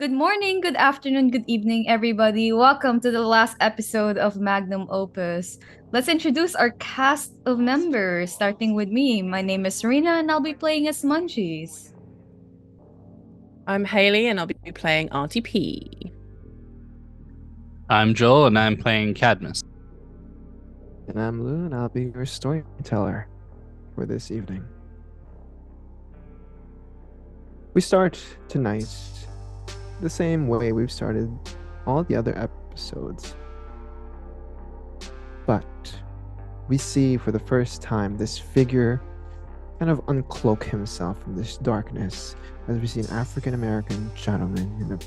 Good morning, good afternoon, good evening, everybody. Welcome to the last episode of Magnum Opus. Let's introduce our cast of members, starting with me. My name is Serena, and I'll be playing as Munchies. I'm Haley and I'll be playing Auntie P. I'm Joel, and I'm playing Cadmus. And I'm Lou, and I'll be your storyteller for this evening. We start tonight the same way we've started all the other episodes. But we see for the first time this figure kind of uncloak himself from this darkness as we see an African American gentleman in an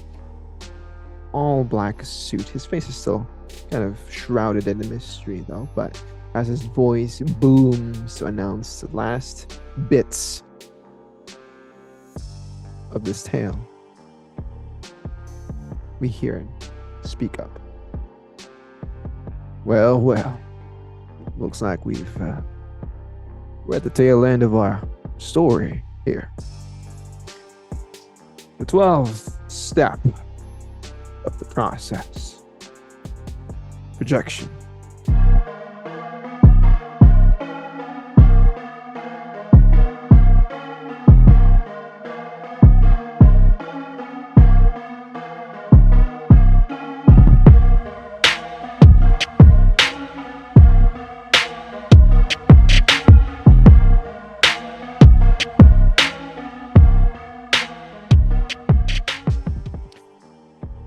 all black suit. His face is still kind of shrouded in the mystery though, but as his voice booms to announce the last bits of this tale, we hear him speak up. Well, looks like we're at the tail end of our story here. The 12th step of the process. Projection.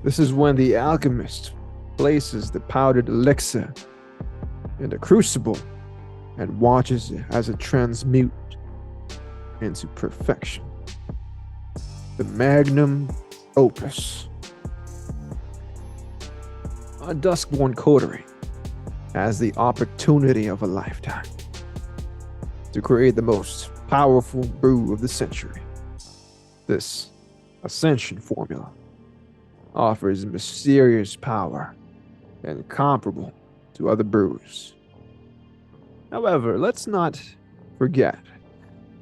This is when the alchemist places the powdered elixir in the crucible and watches it as it transmutes into perfection. The Magnum Opus. A Duskborn coterie has the opportunity of a lifetime to create the most powerful brew of the century. This Ascension formula offers mysterious power incomparable to other brews. However, let's not forget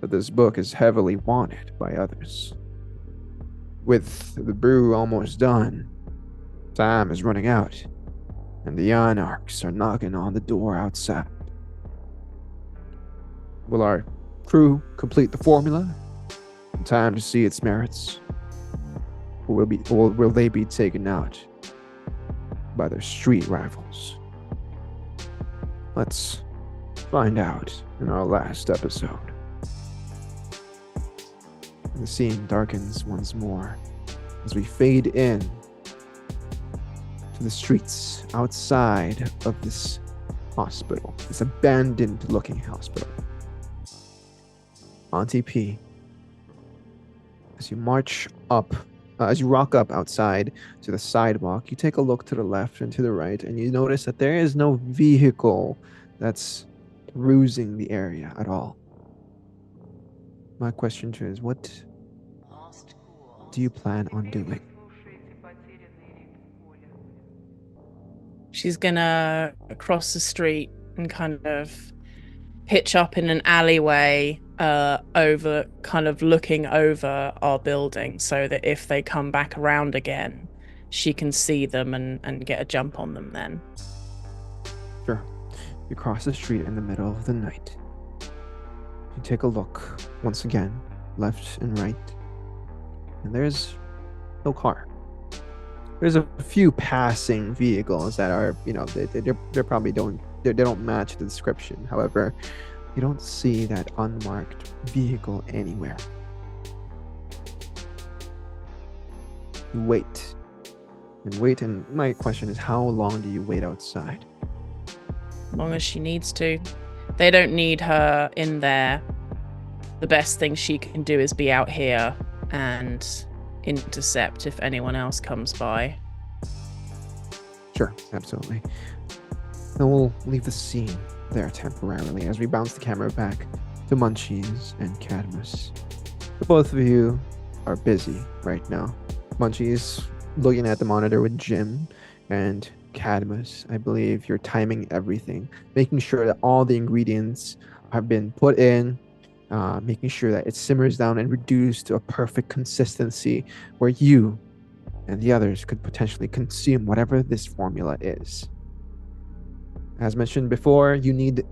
that this book is heavily wanted by others. With the brew almost done, time is running out, and the Anarchs are knocking on the door outside. Will our crew complete the formula in time to see its merits? Or will they be taken out by their street rivals? Let's find out in our last episode. The scene darkens once more as we fade in to the streets outside of this hospital, this abandoned looking hospital. Auntie P, as you rock up outside to the sidewalk, you take a look to the left and to the right, and you notice that there is no vehicle that's cruising the area at all. My question to you is, what do you plan on doing? She's gonna cross the street and kind of pitch up in an alleyway over, kind of looking over our building, so that if they come back around again, she can see them and get a jump on them then. Sure. You cross the street in the middle of the night. You take a look once again, left and right, and there's no car. There's a few passing vehicles that are, they probably they don't match the description. However, you don't see that unmarked vehicle anywhere. You wait and wait, and my question is, how long do you wait outside? As long as she needs to. They don't need her in there. The best thing she can do is be out here and intercept if anyone else comes by. Sure, absolutely. Then we'll leave the scene there temporarily as we bounce the camera back to Munchies and Cadmus. Both of you are busy right now. Munchies looking at the monitor with Jim, and Cadmus, I believe you're timing everything, making sure that all the ingredients have been put in, making sure that it simmers down and reduced to a perfect consistency where you and the others could potentially consume whatever this formula is. As mentioned before, you need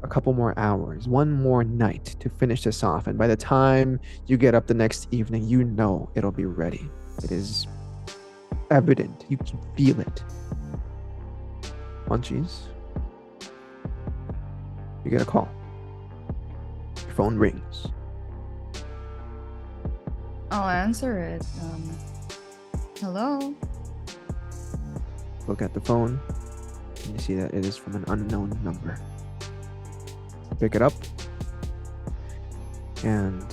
a couple more hours, one more night to finish this off, and by the time you get up the next evening, you know it'll be ready. It is evident. You can feel it. Munchies. You get a call. Your phone rings. I'll answer it. Hello? Look at the phone, and you see that it is from an unknown number. Pick it up, and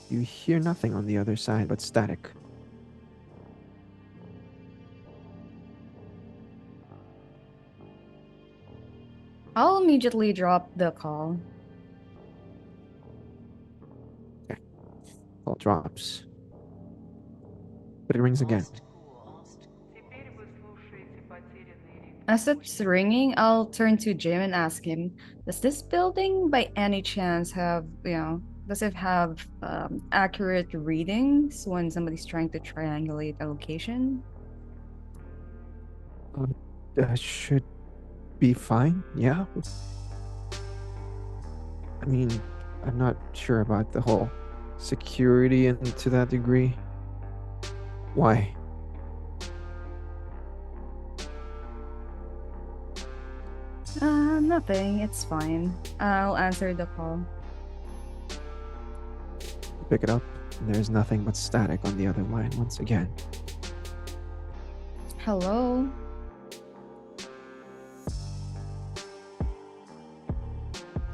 you hear nothing on the other side but static. I'll immediately drop the call. Call drops. But it rings again. As it's ringing, I'll turn to Jim and ask him, does this building by any chance have, does it have accurate readings when somebody's trying to triangulate a location? Should be fine, yeah. I mean, I'm not sure about the whole security and to that degree. Why? Nothing. It's fine. I'll answer the call. Pick it up, and there's nothing but static on the other line once again. Hello?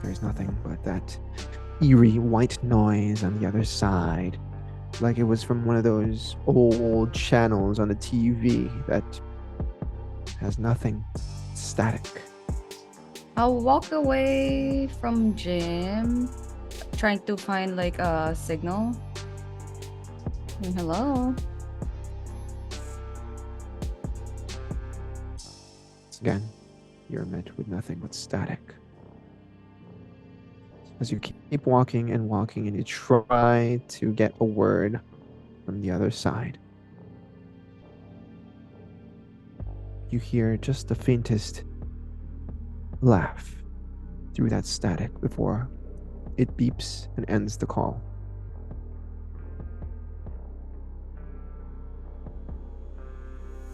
There's nothing but that eerie white noise on the other side. Like it was from one of those old channels on the TV that has nothing. Static. I'll walk away from Jim, trying to find like a signal. Hello? Again, you're met with nothing but static. As you keep walking and walking, and you try to get a word from the other side, you hear just the faintest laugh through that static before it beeps and ends the call.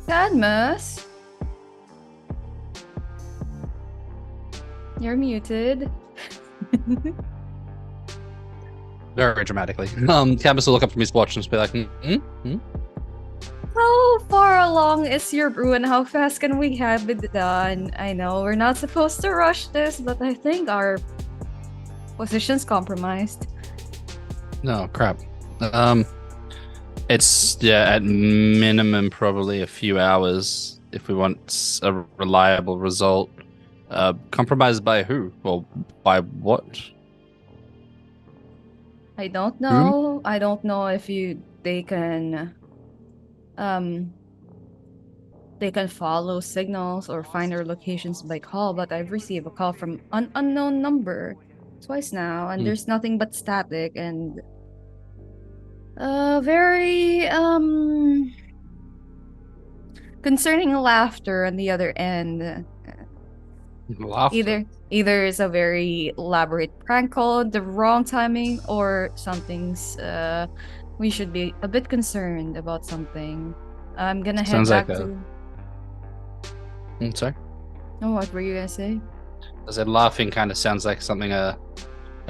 Cadmus? You're muted. Very dramatically. Cadmus will look up from his watch and just be like, How far along is your brew and how fast can we have it done? I know we're not supposed to rush this, but I think our position's compromised. No, crap. It's, at minimum probably a few hours if we want a reliable result. Compromised by who? Or by what? I don't know. I don't know if they can follow signals or find our locations by call, but I've received a call from an unknown number twice now, and there's nothing but static and very concerning laughter on the other end. Laughter. Either it's a very elaborate prank call, the wrong timing, or something's we should be a bit concerned about something. I'm gonna head Sounds back like to. Sorry? Oh, what were you gonna say? I said laughing kind of sounds like something I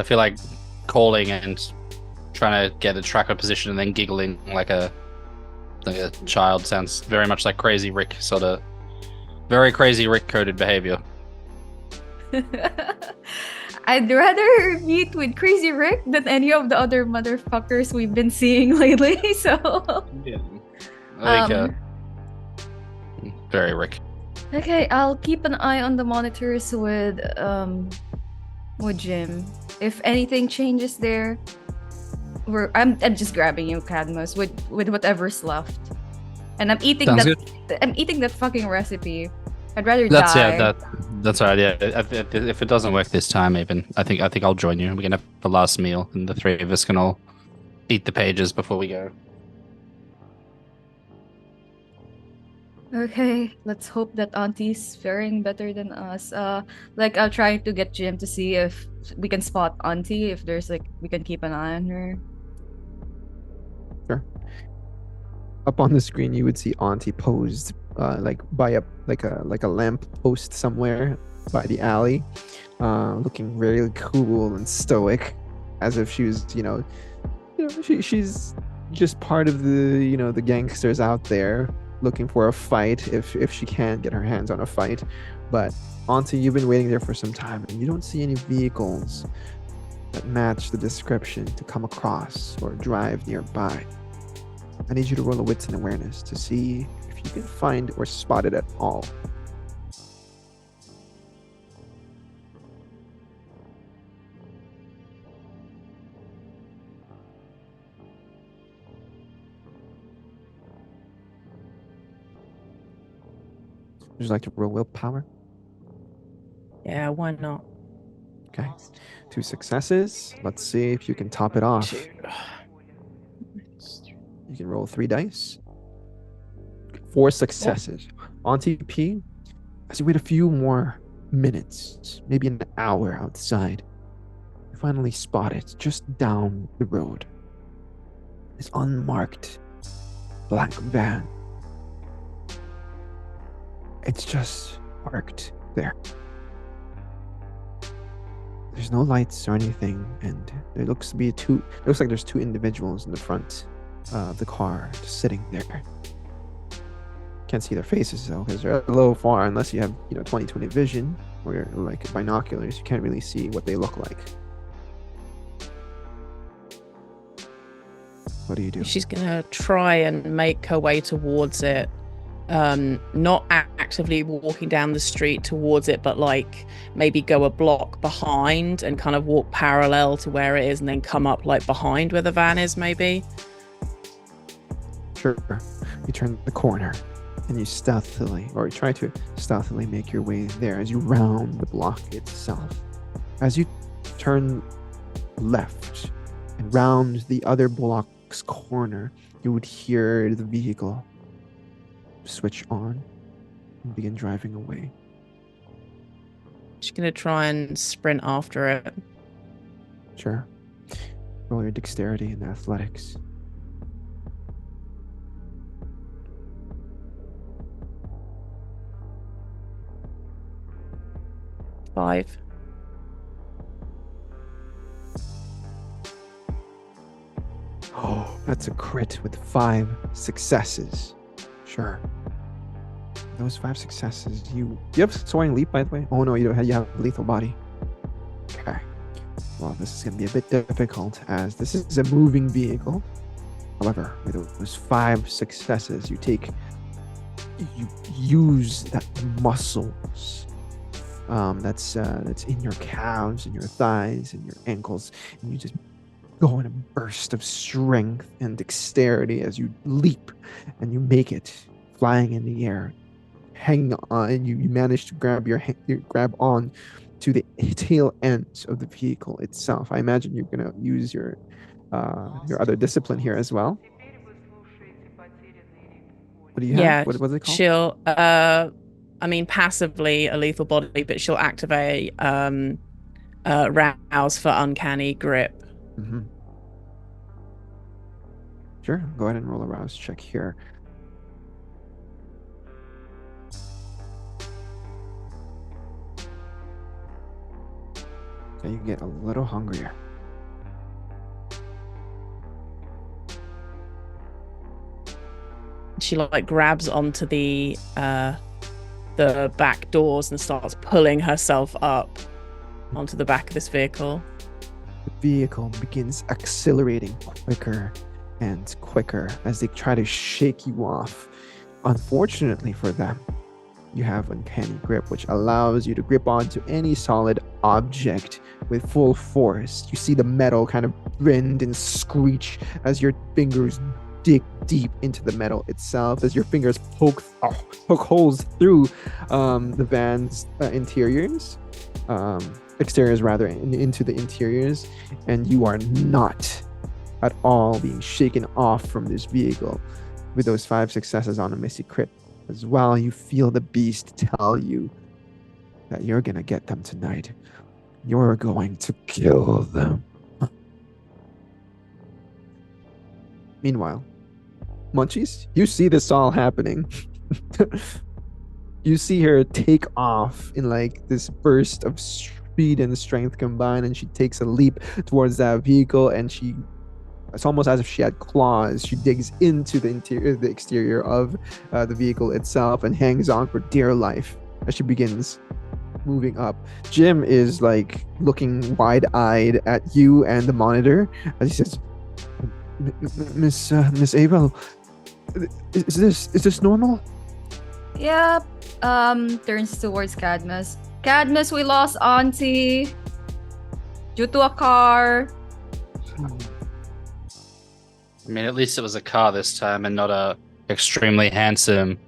feel like calling and trying to get a tracker position and then giggling like a child sounds very much like Crazy Rick, sort of very Crazy Rick coded behavior. I'd rather meet with Crazy Rick than any of the other motherfuckers we've been seeing lately, so... Yeah. I think, very Rick. Okay, I'll keep an eye on the monitors with Jim. If anything changes there, I'm just grabbing you, Cadmus, with whatever's left. And I'm eating I'm eating that fucking recipe. I'd rather die. That's all right. Yeah, if it doesn't work this time, even I think I'll join you. We can have the last meal, and the three of us can all eat the pages before we go. Okay, let's hope that Auntie's faring better than us. Like I'll try to get Jim to see if we can spot Auntie, if there's like we can keep an eye on her. Sure. Up on the screen, you would see Auntie posed, like by a lamp post somewhere by the alley, looking very cool and stoic, as if she was, she's just part of the gangsters out there looking for a fight if she can get her hands on a fight. But Auntie, you've been waiting there for some time, and you don't see any vehicles that match the description to come across or drive nearby. I need you to roll a wits and awareness to see if you can find or spot it at all. Would you like to roll willpower? Yeah, why not? Okay. 2 successes. Let's see if you can top it off. You can roll 3 dice. 4 successes. Auntie P, as you wait a few more minutes, maybe an hour outside, you finally spot it just down the road. This unmarked black van. It's just parked there. There's no lights or anything, and it looks like there's 2 individuals in the front of the car just sitting there. Can't see their faces though, because they're a little far. Unless you have 20/20 vision or like binoculars, you can't really see what they look like. What do you do? She's gonna try and make her way towards it. Not actively walking down the street towards it, but like maybe go a block behind and kind of walk parallel to where it is, and then come up like behind where the van is, maybe. Sure. You turn the corner and you try to stealthily make your way there as you round the block itself. As you turn left and round the other block's corner, you would hear the vehicle switch on and begin driving away. She's gonna try and sprint after it. Sure. Roll your dexterity and athletics. 5. Oh, that's a crit with 5 successes. Sure. Those 5 successes, do you have soaring leap, by the way? Oh no, you don't. You have lethal body. Okay. Well, this is going to be a bit difficult as this is a moving vehicle. However, with those 5 successes, you use that muscles that's in your calves and your thighs and your ankles, and you just go in a burst of strength and dexterity as you leap and you make it flying in the air, hanging on, and you manage to grab on to the tail ends of the vehicle itself. I imagine you're going to use your other discipline here as well. What do you have? What was it called? She'll passively a lethal body, but she'll activate rouse for uncanny grip. Mm-hmm. Sure, go ahead and roll a rouse check here. So you get a little hungrier. She grabs onto the back doors and starts pulling herself up onto the back of this vehicle. The vehicle begins accelerating quicker and quicker as they try to shake you off. Unfortunately for them, you have uncanny grip, which allows you to grip onto any solid object with full force. You see the metal kind of rend and screech as your fingers dig deep into the metal itself, as your fingers poke holes through the van's exteriors rather, into the interiors, and you are not at all being shaken off from this vehicle with those 5 successes on a missy crit. as well. You feel the beast tell you that you're gonna get them tonight. You're going to kill them. Meanwhile, Munchies, you see this all happening. You see her take off in like this burst of speed and strength combined, and she takes a leap towards that vehicle, and it's almost as if she had claws. She digs into the exterior of the vehicle itself and hangs on for dear life as she begins moving up. Jim is like looking wide-eyed at you and the monitor as he says, Miss Abel, is this normal? Yep. Turns towards Cadmus. Cadmus, we lost Auntie due to a car. I mean, at least it was a car this time and not a extremely handsome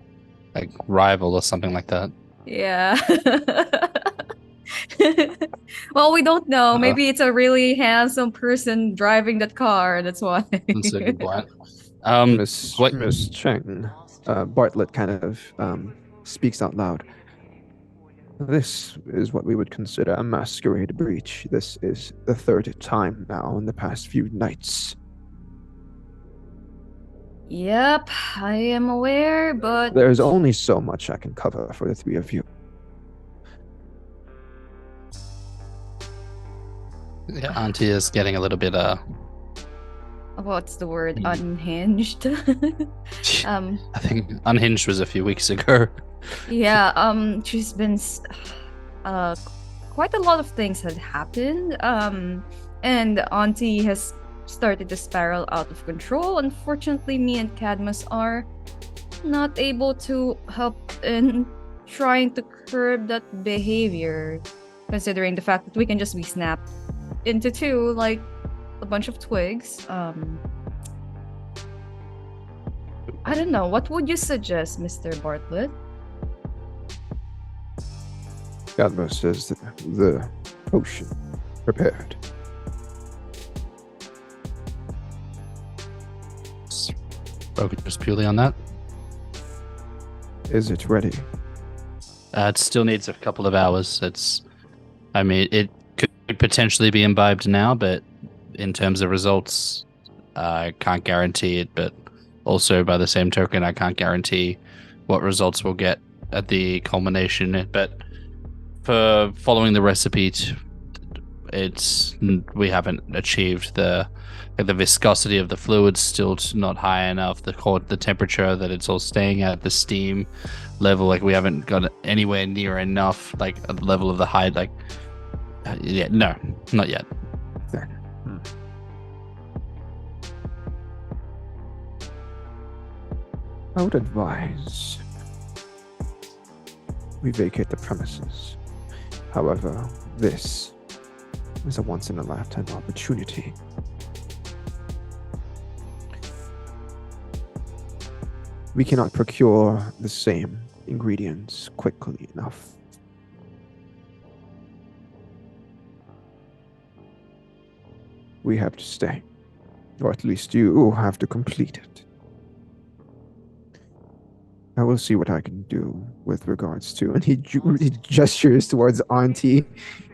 like rival or something like that. Yeah. Well, we don't know. Maybe it's a really handsome person driving that car. That's why. That's a good point. Miss Cheng, Bartlett kind of speaks out loud. This is what we would consider a masquerade breach. This is the third time now in the past few nights. Yep, I am aware, but There's only so much I can cover for the three of you. Yeah, Auntie is getting a little bit what's the word? Unhinged. I think unhinged was a few weeks ago. Yeah, she's been quite a lot of things had happened. And Auntie has started to spiral out of control. Unfortunately, me and Cadmus are not able to help in trying to curb that behavior, considering the fact that we can just be snapped into two like a bunch of twigs. I don't know. What would you suggest, Mr. Bartlett? Cadmus says the potion prepared. Focus purely on that. Is it ready? It still needs a couple of hours. I mean, it could potentially be imbibed now, but in terms of results, I can't guarantee it. But also, by the same token, I can't guarantee what results we'll get at the culmination. But for following the recipe, we haven't achieved the viscosity of the fluid's still not high enough. The temperature that it's all staying at, the steam level, like we haven't got anywhere near enough, like a level of the high, like yeah, no, not yet. I would advise we vacate the premises. However, this is a once-in-a-lifetime opportunity. We cannot procure the same ingredients quickly enough. We have to stay, or at least you have to complete it. I will see what I can do with regards to, and he gestures towards Auntie,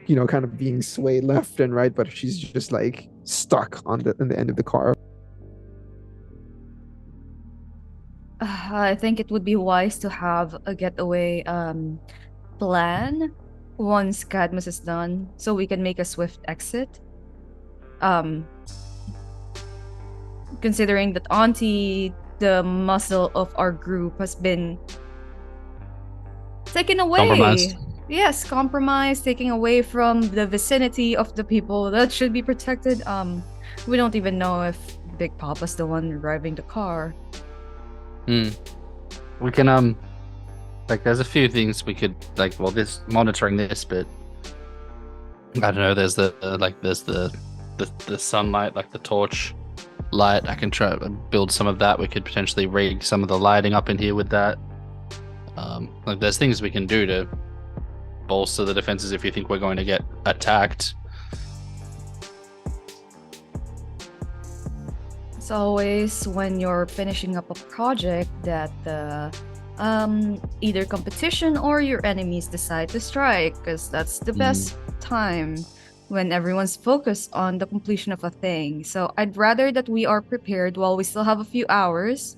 kind of being swayed left and right, but she's just like stuck on the end of the car. I think it would be wise to have a getaway plan once Cadmus is done, so we can make a swift exit. Considering that Auntie, the muscle of our group, has been taken away. Compromised. Yes, compromised, taken away from the vicinity of the people that should be protected. We don't even know if Big Papa's the one driving the car. We can there's a few things we could this monitoring this, but I don't know, there's the sunlight, like the torch light. I can try and build some of that. We could potentially rig some of the lighting up in here with that. There's things we can do to bolster the defenses if you think we're going to get attacked. It's always when you're finishing up a project that the either competition or your enemies decide to strike, because that's the best time when everyone's focused on the completion of a thing. So I'd rather that we are prepared while we still have a few hours,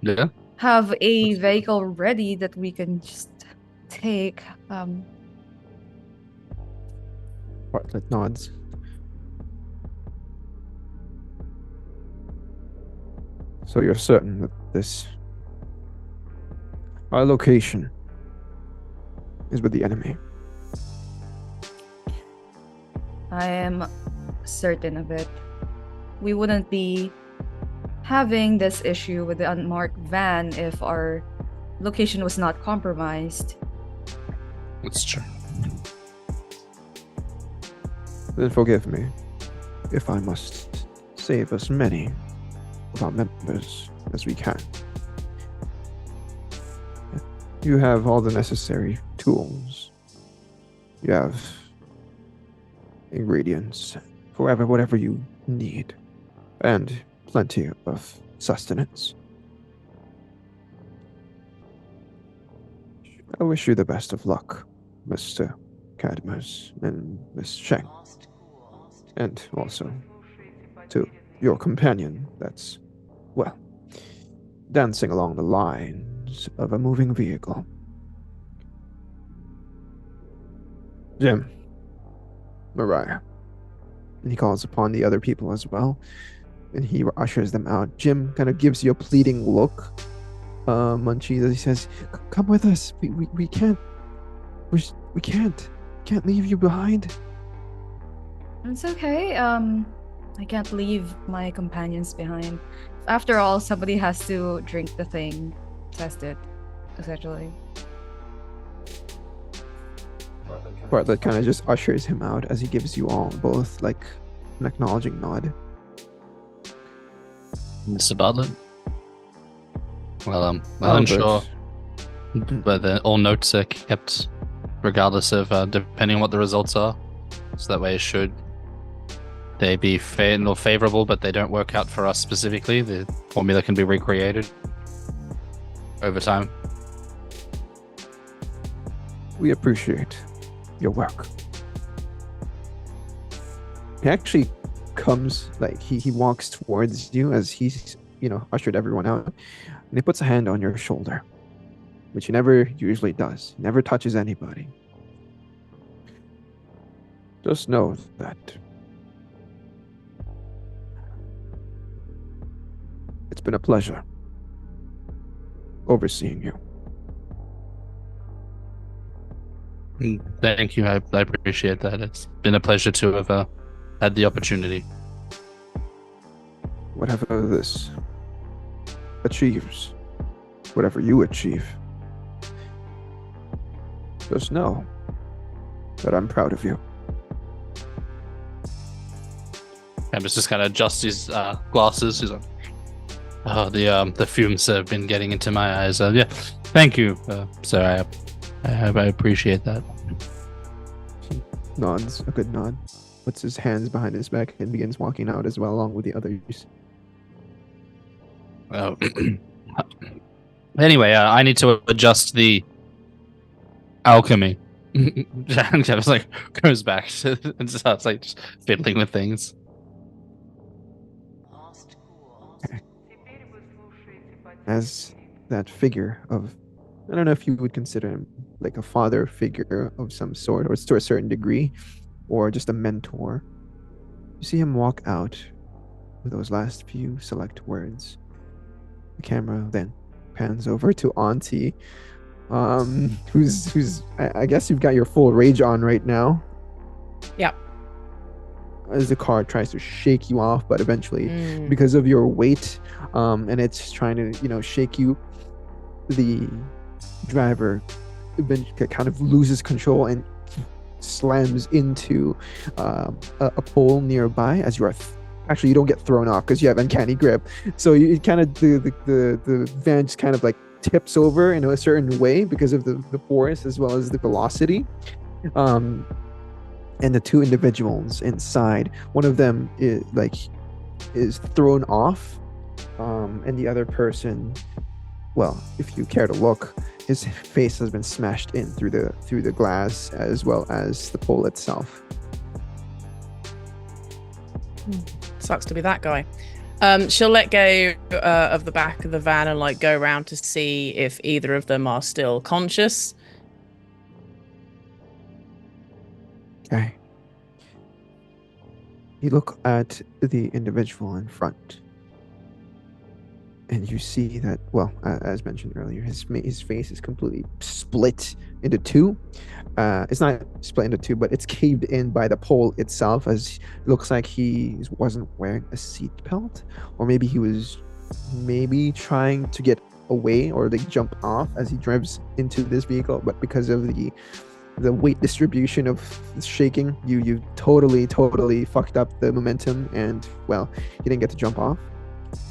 Yeah. have a That's- vehicle ready that we can just take. Bartlett nods. So you're certain that our location is with the enemy? I am certain of it. We wouldn't be having this issue with the unmarked van if our location was not compromised. That's true. Then forgive me if I must save as many of our members as we can. You have all the necessary tools. You have ingredients for whatever you need, and plenty of sustenance. I wish you the best of luck, Mr. Cadmus and Miss Sheng, and also to your companion that's, well, dancing along the lines of a moving vehicle. Jim, Mariah. And he calls upon the other people as well, and he ushers them out. Jim kind of gives you a pleading look, Munchie, as he says, "Come with us. We can't. We can't leave you behind." It's okay. I can't leave my companions behind. After all, somebody has to drink the thing, test it, essentially. Bartlett kind of just ushers him out as he gives you all both like an acknowledging nod. Mr. Bartlett. Well, Albert. unsure whether all notes are kept, regardless of depending on what the results are. So that way, should they be fair or favorable, but they don't work out for us specifically, the formula can be recreated over time. We appreciate your work. He actually comes, like he walks towards you as he's ushered everyone out, and he puts a hand on your shoulder, which he never usually does. He never touches anybody. Just know that it's been a pleasure overseeing you. Thank you. I appreciate that. It's been a pleasure to have had the opportunity. Whatever this achieves, whatever you achieve, just know that I'm proud of you. Campus just kind of adjusts his glasses. He's like, "Oh, the fumes have been getting into my eyes." Yeah, thank you, sir. I appreciate that. He nods, a good nod, puts his hands behind his back, and begins walking out as well, along with the others. Anyway, I need to adjust the alchemy. Campus like goes back and starts like just fiddling with things. As that figure of, I don't know if you would consider him like a father figure of some sort, or to a certain degree, or just a mentor, you see him walk out with those last few select words. The camera then pans over to Auntie, who's I guess you've got your full rage on right now. Yep. As the car tries to shake you off, but eventually, because of your weight, and it's trying to, shake you, the driver eventually kind of loses control and slams into a pole nearby. As you are, actually, you don't get thrown off because you have uncanny grip. So you kind of the van just kind of like tips over in a certain way because of the force as well as the velocity. And the two individuals inside, one of them is thrown off, and the other person well, if you care to look, his face has been smashed in through the glass as well as the pole itself. Sucks to be that guy. She'll let go of the back of the van and like go around to see if either of them are still conscious. Okay. You look at the individual in front, and you see that, well, as mentioned earlier, his face is completely split into two. It's not split into two, but it's caved in by the pole itself, as it looks like he wasn't wearing a seat belt, or maybe he was trying to get away or like jump off as he drives into this vehicle, but because of the weight distribution of shaking, you totally fucked up the momentum, and well, he didn't get to jump off.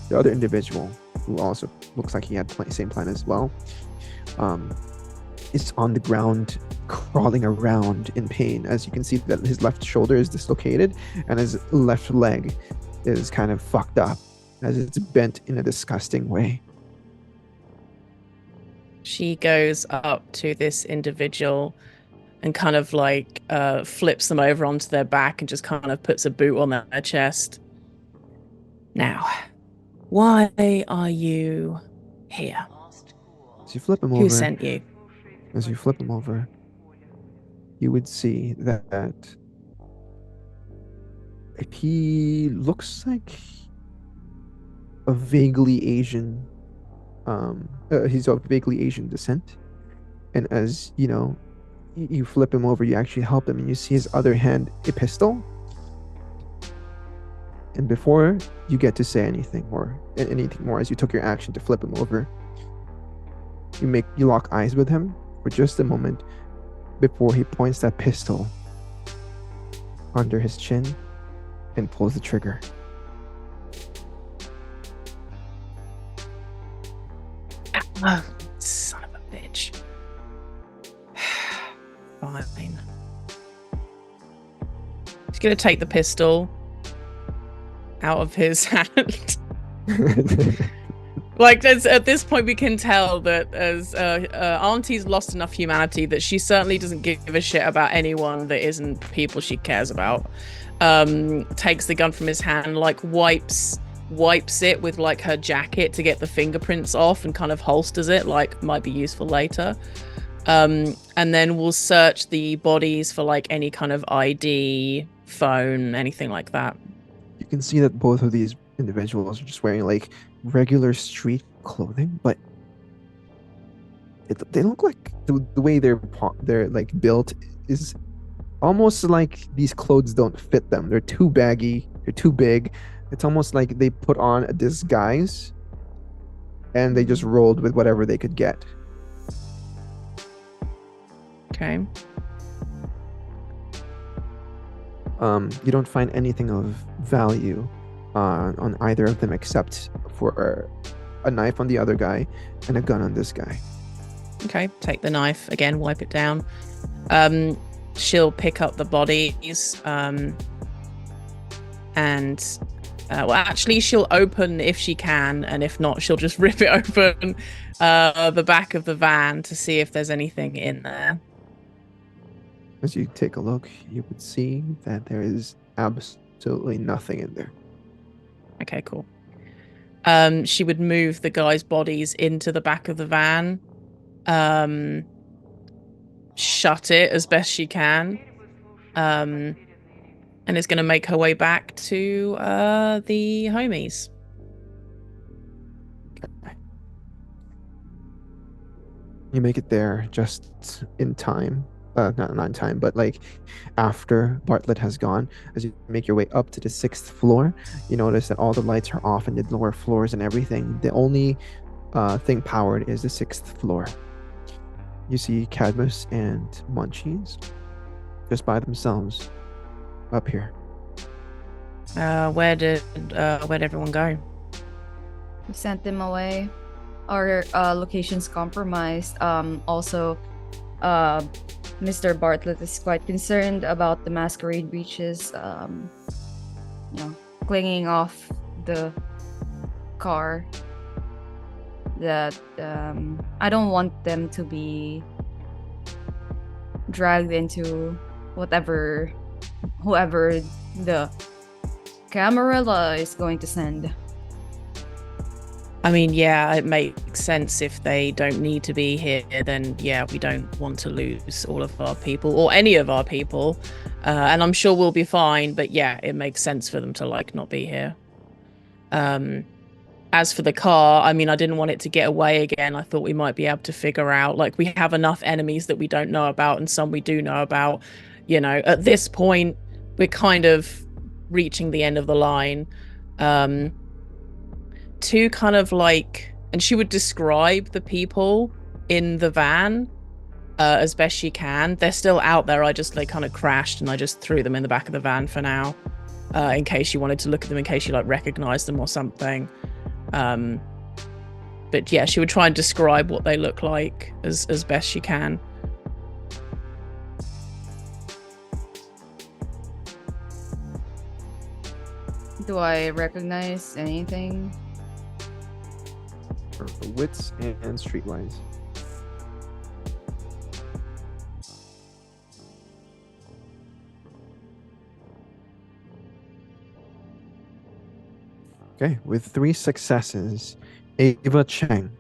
The other individual, who also looks like he had same plan as well, is on the ground crawling around in pain. As you can see that his left shoulder is dislocated and his left leg is kind of fucked up as it's bent in a disgusting way. She goes up to this individual and kind of like flips them over onto their back and just kind of puts a boot on their chest. Now, why are you here? As you flip him Who over, sent you? as you flip him over, you would see that he looks like a vaguely Asian. He's of vaguely Asian descent, and as you know, you flip him over, you actually help him, and you see his other hand a pistol. And before you get to say anything more, as you took your action to flip him over, you lock eyes with him for just a moment before he points that pistol under his chin and pulls the trigger. Oh, son of a bitch. Fine. He's gonna take the pistol out of his hand. Like, at this point, we can tell that as Auntie's lost enough humanity that she certainly doesn't give a shit about anyone that isn't people she cares about. Takes the gun from his hand, like wipes it with like her jacket to get the fingerprints off, and kind of holsters it, like might be useful later. And then we'll search the bodies for like any kind of ID, phone, anything like that. You can see that both of these individuals are just wearing like regular street clothing, but they look like the way they're like built is almost like these clothes don't fit them. They're too baggy, they're too big. It's almost like they put on a disguise and they just rolled with whatever they could get. Okay. You don't find anything of value on either of them except for a knife on the other guy and a gun on this guy. Okay, take the knife again, wipe it down. She'll pick up the bodies, and well, actually, she'll open if she can, and if not, she'll just rip it open, the back of the van to see if there's anything in there. As you take a look, you would see that there is absolutely nothing in there. Okay, cool. She would move the guys' bodies into the back of the van, shut it as best she can, and is going to make her way back to the homies. Okay. You make it there just in time. Not in time, but like after Bartlett has gone. As you make your way up to the 6th floor, you notice that all the lights are off in the lower floors and everything. The only thing powered is the 6th floor. You see Cadmus and Munchies just by themselves up here. Where'd everyone go? We sent them away. Our location's compromised. Also, Mr. Bartlett is quite concerned about the Masquerade breaches, clinging off the car. that I don't want them to be dragged into whoever the Camarilla is going to send. I mean, yeah, it makes sense if they don't need to be here, then yeah, we don't want to lose all of our people or any of our people. And I'm sure we'll be fine, but yeah, it makes sense for them to like not be here. As for the car, I mean, I didn't want it to get away again. I thought we might be able to figure out, like, we have enough enemies that we don't know about and some we do know about. You know, at this point, we're kind of reaching the end of the line. To kind of like, and she would describe the people in the van as best she can. They're still out there. They kind of crashed and I just threw them in the back of the van for now, in case you wanted to look at them, in case you like recognized them or something. But yeah, she would try and describe what they look like as best she can. Do I recognize anything? For wits and streetwise. Okay, with 3 successes, Ava Chang.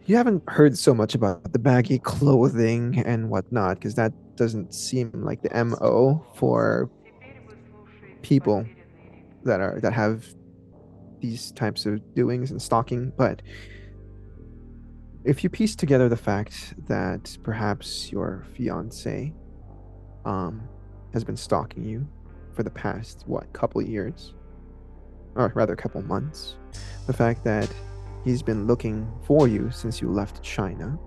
You haven't heard so much about the baggy clothing and whatnot, because that doesn't seem like the MO for people that have these types of doings and stalking. But if you piece together the fact that perhaps your fiance has been stalking you for the past couple years, or rather couple months, the fact that he's been looking for you since you left China,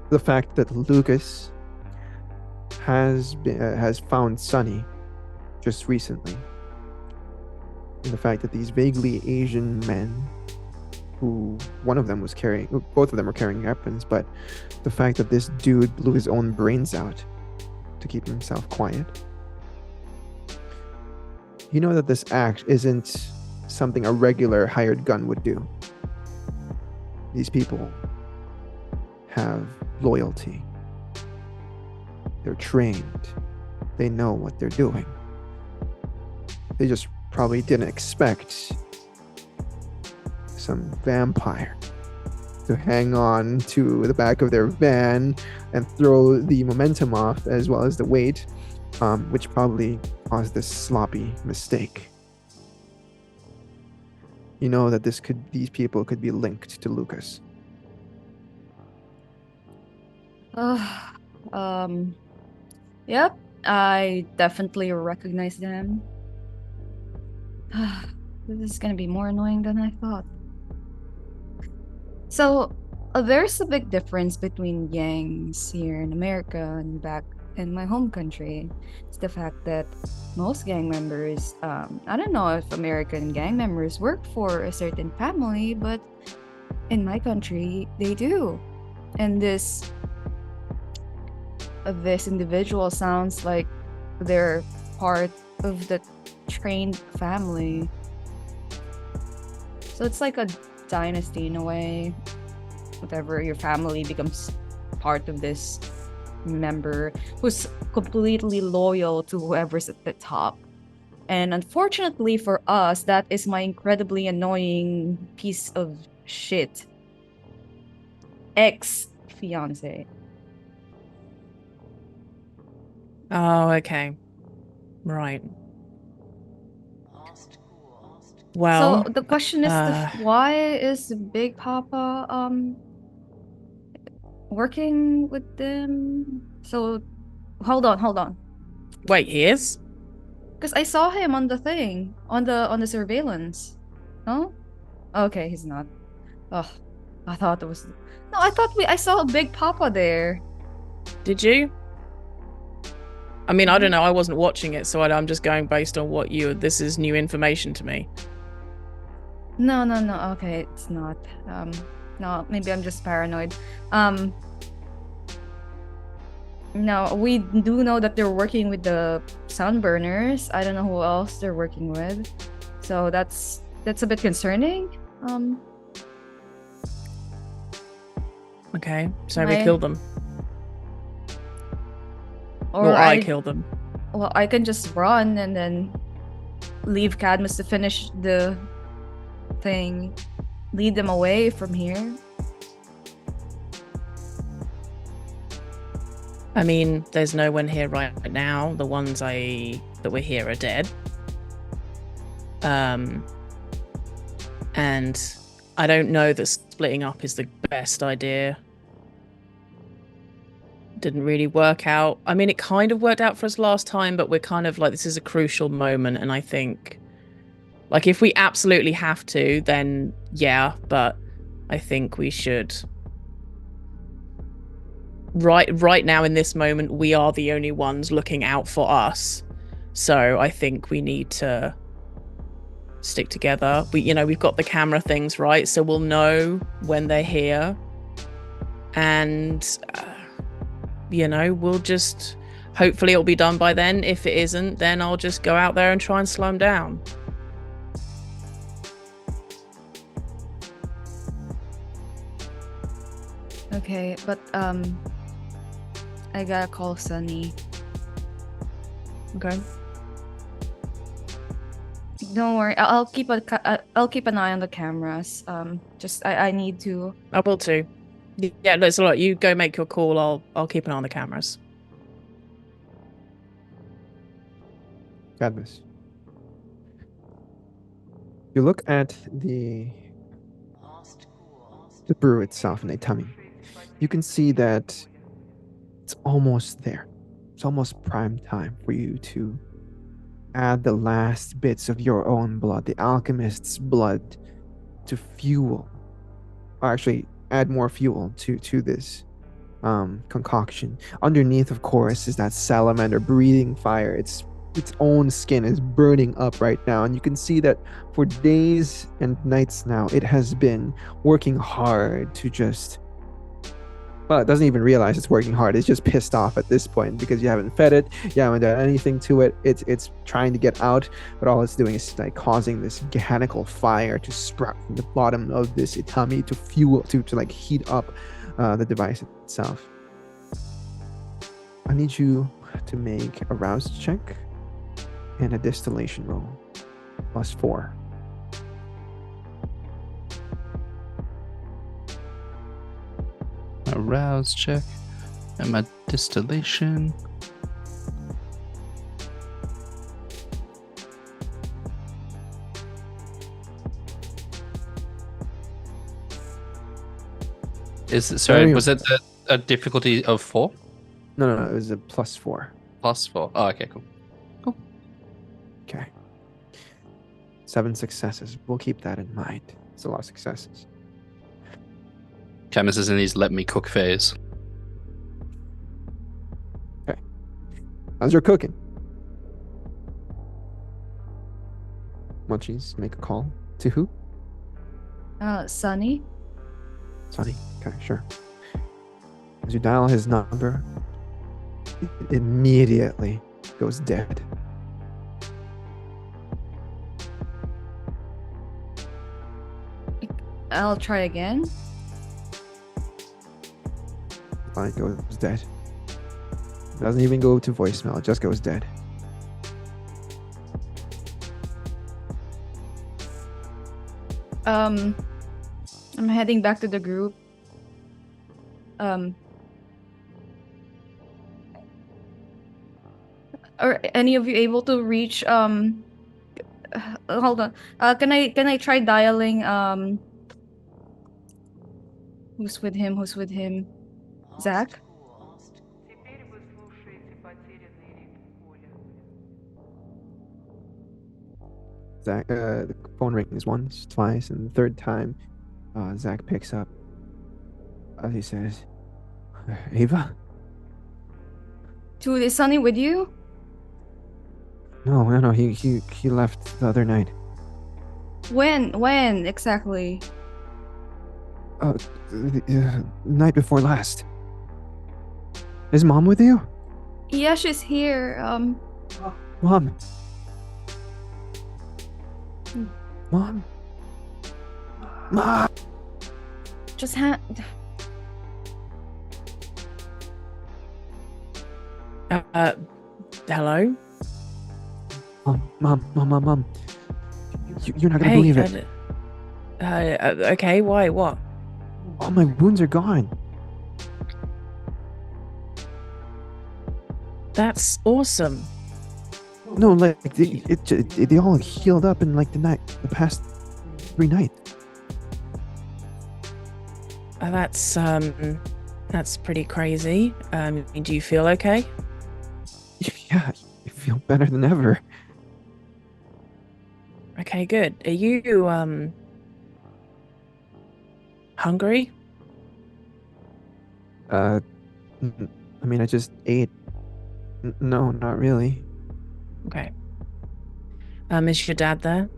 the fact that Lucas has found Sunny just recently, and the fact that these vaguely Asian men, who both of them were carrying weapons, but the fact that this dude blew his own brains out to keep himself quiet, you know that this act isn't something a regular hired gun would do. These people have loyalty. They're trained. They know what they're doing. They just probably didn't expect some vampire to hang on to the back of their van and throw the momentum off as well as the weight, which probably caused this sloppy mistake. You know that these people could be linked to Lucas. Yep, I definitely recognize them. This is gonna be more annoying than I thought. So, there's a big difference between gangs here in America and back in my home country. It's the fact that most gang members, I don't know if American gang members work for a certain family, but in my country, they do. And this individual sounds like they're part of the trained family. So it's like a dynasty in a way. Whatever, your family becomes part of this member who's completely loyal to whoever's at the top. And unfortunately for us, that is my incredibly annoying piece of shit ex-fiance. Oh, okay. Right. Well, so the question is, why is Big Papa working with them? So hold on. Wait, he is? Because I saw him on the thing, on the surveillance. No? Okay, he's not. Oh, I thought it was. No, I saw a Big Papa there. Did you? I mean, I don't know. I wasn't watching it, so I'm just going based on what this is new information to me. No. Okay, it's not. No, maybe I'm just paranoid. No, we do know that they're working with the Sunburners. I don't know who else they're working with. So that's a bit concerning. Okay, so we I- kill them. Or I kill them. Well, I can just run and then leave Cadmus to finish the thing. Lead them away from here. I mean, there's no one here right now. The ones that were here are dead. And I don't know that splitting up is the best idea. Didn't really work out. I mean, it kind of worked out for us last time, but we're kind of like, this is a crucial moment, and I think, like, if we absolutely have to, then yeah, but I think we should. Right now in this moment, we are the only ones looking out for us. So I think we need to stick together. We've got the camera things, right? So we'll know when they're here. And, we'll just, hopefully it'll be done by then. If it isn't, then I'll just go out there and try and slow them down. Okay, but I gotta call Sunny. Okay. Don't worry, I'll keep an eye on the cameras. I need to. I will too. Yeah, there's a lot. You go make your call. I'll keep an eye on the cameras. Cadmus. You look at the brew itself in a tummy. You can see that it's almost there. It's almost prime time for you to add the last bits of your own blood, the alchemist's blood, to fuel, or actually add more fuel to this concoction. Underneath, of course, is that salamander breathing fire. Its own skin is burning up right now, and you can see that for days and nights now, it has been working hard to just, well, it doesn't even realize it's working hard. It's just pissed off at this point because you haven't fed it, you haven't done anything to it. It's trying to get out, but all it's doing is like causing this mechanical fire to sprout from the bottom of this itami to fuel, to like heat up the device itself. I need you to make a rouse check and a distillation roll +4. A rouse check and my distillation. Was it a difficulty of 4? No, it was a +4. +4. Oh, okay, cool. Okay. 7 successes. We'll keep that in mind. It's a lot of successes. Camus is in his let me cook phase. Okay. As you're cooking, Munchies, make a call to who? Sunny. Sonny. Okay, sure. As you dial his number, it immediately goes dead. I'll try again. Line goes dead. Doesn't even go to voicemail, it just goes dead. I'm heading back to the group. Are any of you able to reach hold on. Can I try dialing who's with him? Zach? Zach, the phone rings once, twice, and the third time, Zach picks up. He says, "Ava? Dude, is Sunny with you? No. He left the other night. When exactly? The night before last. Is Mom with you? Yeah, she's here. Mom. Ma! Just Hello? Mom. You're not gonna Hey, believe it. okay, why? What? All my wounds are gone. That's awesome. No, like they all healed up in like the past 3 nights. That's pretty crazy. Do you feel okay? Yeah, I feel better than ever. Okay, good. Are you hungry? I mean, I just ate. No, not really. Okay. Is your dad there?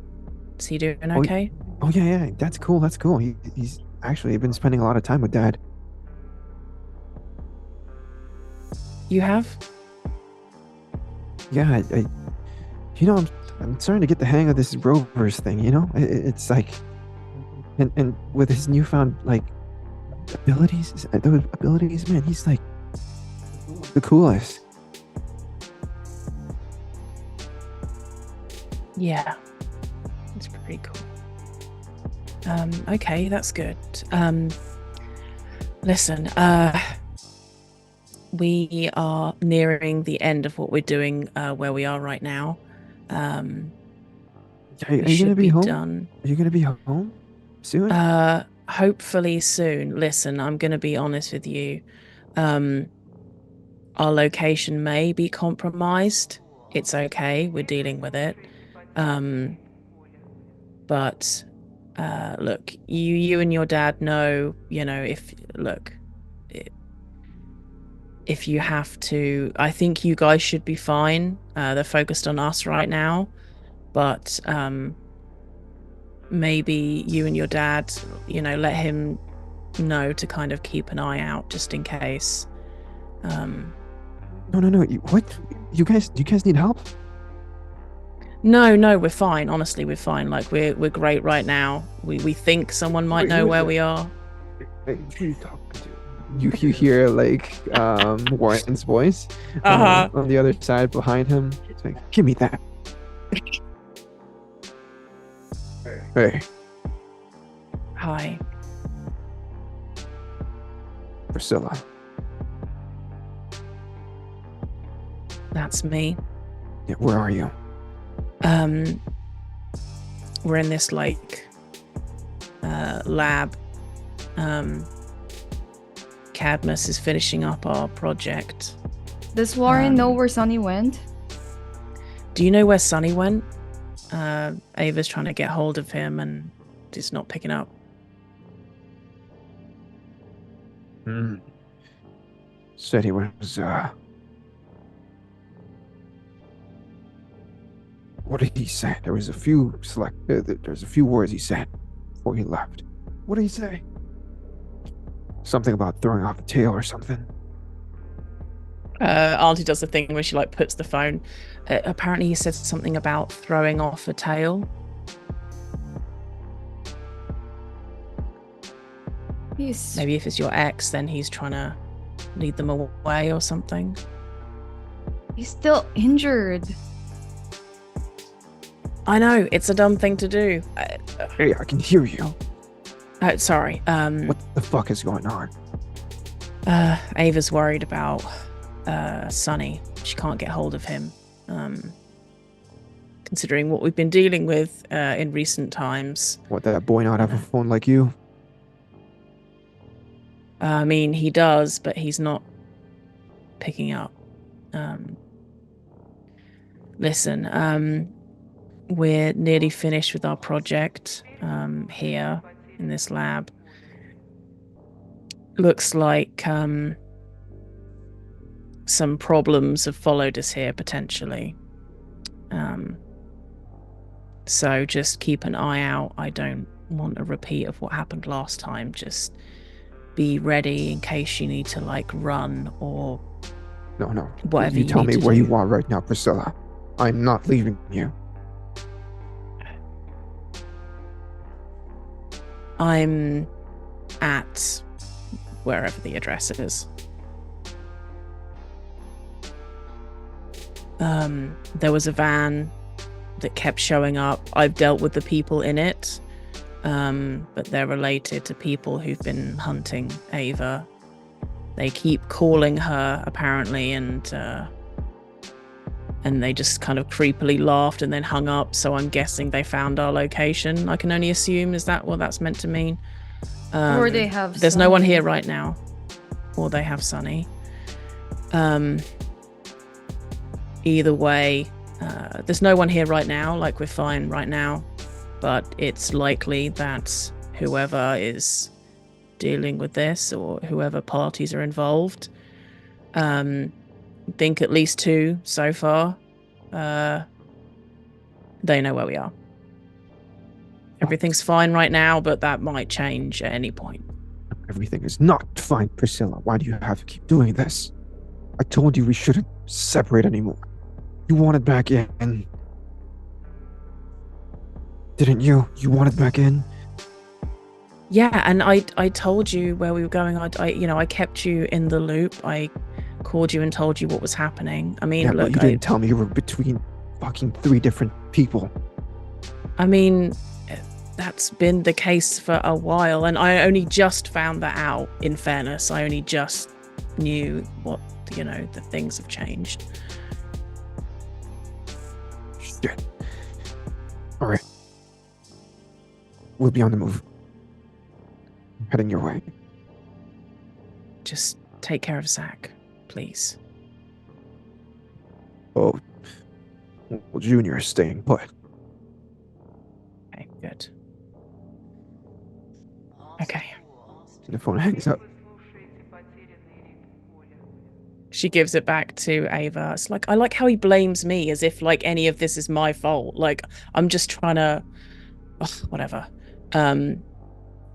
Is he doing Oh, okay? Oh yeah, that's cool. That's cool. He's actually been spending a lot of time with Dad. You have? Yeah, I'm starting to get the hang of this Rovers thing. It's like, and with his newfound like those abilities, man, he's like the coolest. Yeah. It's pretty cool. Okay, that's good. Listen, we are nearing the end of what we're doing where we are right now. Are We you gonna should be home? done. Are you gonna be home soon? Hopefully soon. Listen, I'm gonna be honest with you. Our location may be compromised. It's okay, we're dealing with it. But look, you and your dad know, if you have to, I think you guys should be fine. They're focused on us right now, but maybe you and your dad, let him know to kind of keep an eye out just in case. No. What? You guys need help? No, we're fine. Honestly, we're fine. Like we're great right now. We think someone might know where we are. Who are you talking to? You hear like Warren's voice on the other side behind him. It's like, give me that. Hey, Hi. Priscilla. That's me. Yeah, where are you? We're in this like lab. Cadmus is finishing up our project. Does Warren know where Sonny went? Do you know where Sonny went? Ava's trying to get hold of him and he's not picking up. Said he was what did he say? There was a few there's a few words he said before he left. What did he say? Something about throwing off a tail or something. Auntie does the thing where she like puts the phone. Apparently he said something about throwing off a tail. Maybe if it's your ex, then he's trying to lead them away or something. He's still injured. I know, it's a dumb thing to do. Hey, I can hear you. Sorry. What the fuck is going on? Ava's worried about Sonny. She can't get hold of him. Considering what we've been dealing with in recent times. What, that boy not have a phone like you? I mean, he does, but he's not picking up. Listen, we're nearly finished with our project here in this lab. Looks like some problems have followed us here, potentially. So just keep an eye out. I don't want a repeat of what happened last time. Just be ready in case you need to, like, run or... No. Whatever you tell me where do. you are right now, Priscilla. I'm not leaving you. I'm at wherever the address is. There was a van that kept showing up. I've dealt with the people in it, but they're related to people who've been hunting Ava. They keep calling her, apparently, and they just kind of creepily laughed and then hung up, so I'm guessing they found our location. I can only assume, is that what that's meant to mean? Or they have There's no one Sunny. here right now. Or they have Sunny. Either way, there's no one here right now, like we're fine right now, but it's likely that whoever is dealing with this or whoever parties are involved, think at least 2 so far, they know where we are. Everything's fine right now, but that might change at any point. Everything is not fine, Priscilla. Why do you have to keep doing this? I told you we shouldn't separate anymore. You wanted back in. Didn't you? You wanted back in? Yeah, and I told you where we were going. I kept you in the loop. I called you and told you what was happening. I mean, Yeah, look, but you didn't tell me you were between fucking 3 different people. I mean, that's been the case for a while, and I only just found that out, in fairness. I only just knew what, the things have changed. Shit. All right. We'll be on the move. I'm heading your way. Just take care of Zach, please. Oh, well, Junior is staying put. Okay, good. Okay. The phone hangs up. She gives it back to Ava. It's like, I like how he blames me as if like any of this is my fault. Like, I'm just trying to, whatever.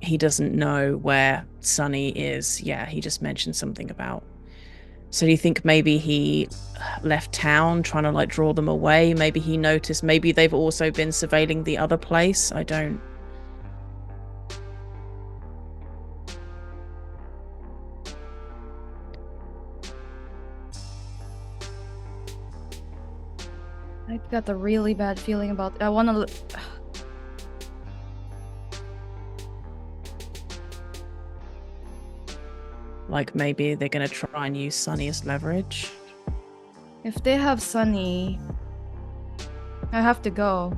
He doesn't know where Sunny is. Yeah, he just mentioned something about. So do you think maybe he left town trying to like draw them away? Maybe he noticed, maybe they've also been surveilling the other place? I don't. I've got a really bad feeling about it. I want to. Like maybe they're going to try and use Sunny as leverage. If they have Sunny, I have to go.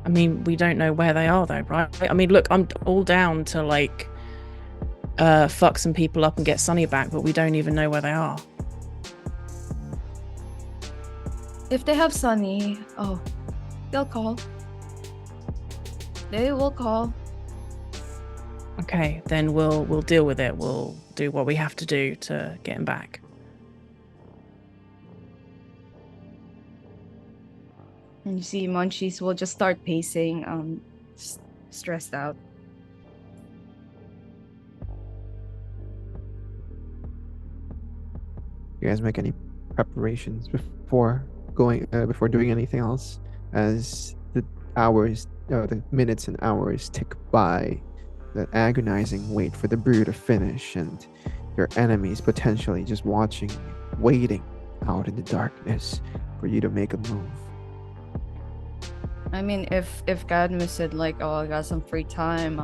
I mean, we don't know where they are though, right? I mean, look, I'm all down to like fuck some people up and get Sunny back, but we don't even know where they are. If they have Sunny, they'll call. They will call. Okay, then we'll deal with it. We'll do what we have to do to get him back. And you see, Munchies will just start pacing, stressed out. You guys make any preparations before doing anything else? As the minutes and hours tick by, that agonizing wait for the brew to finish, and your enemies potentially just watching, waiting out in the darkness for you to make a move. I mean, if Cadmus said like, "Oh, I got some free time,"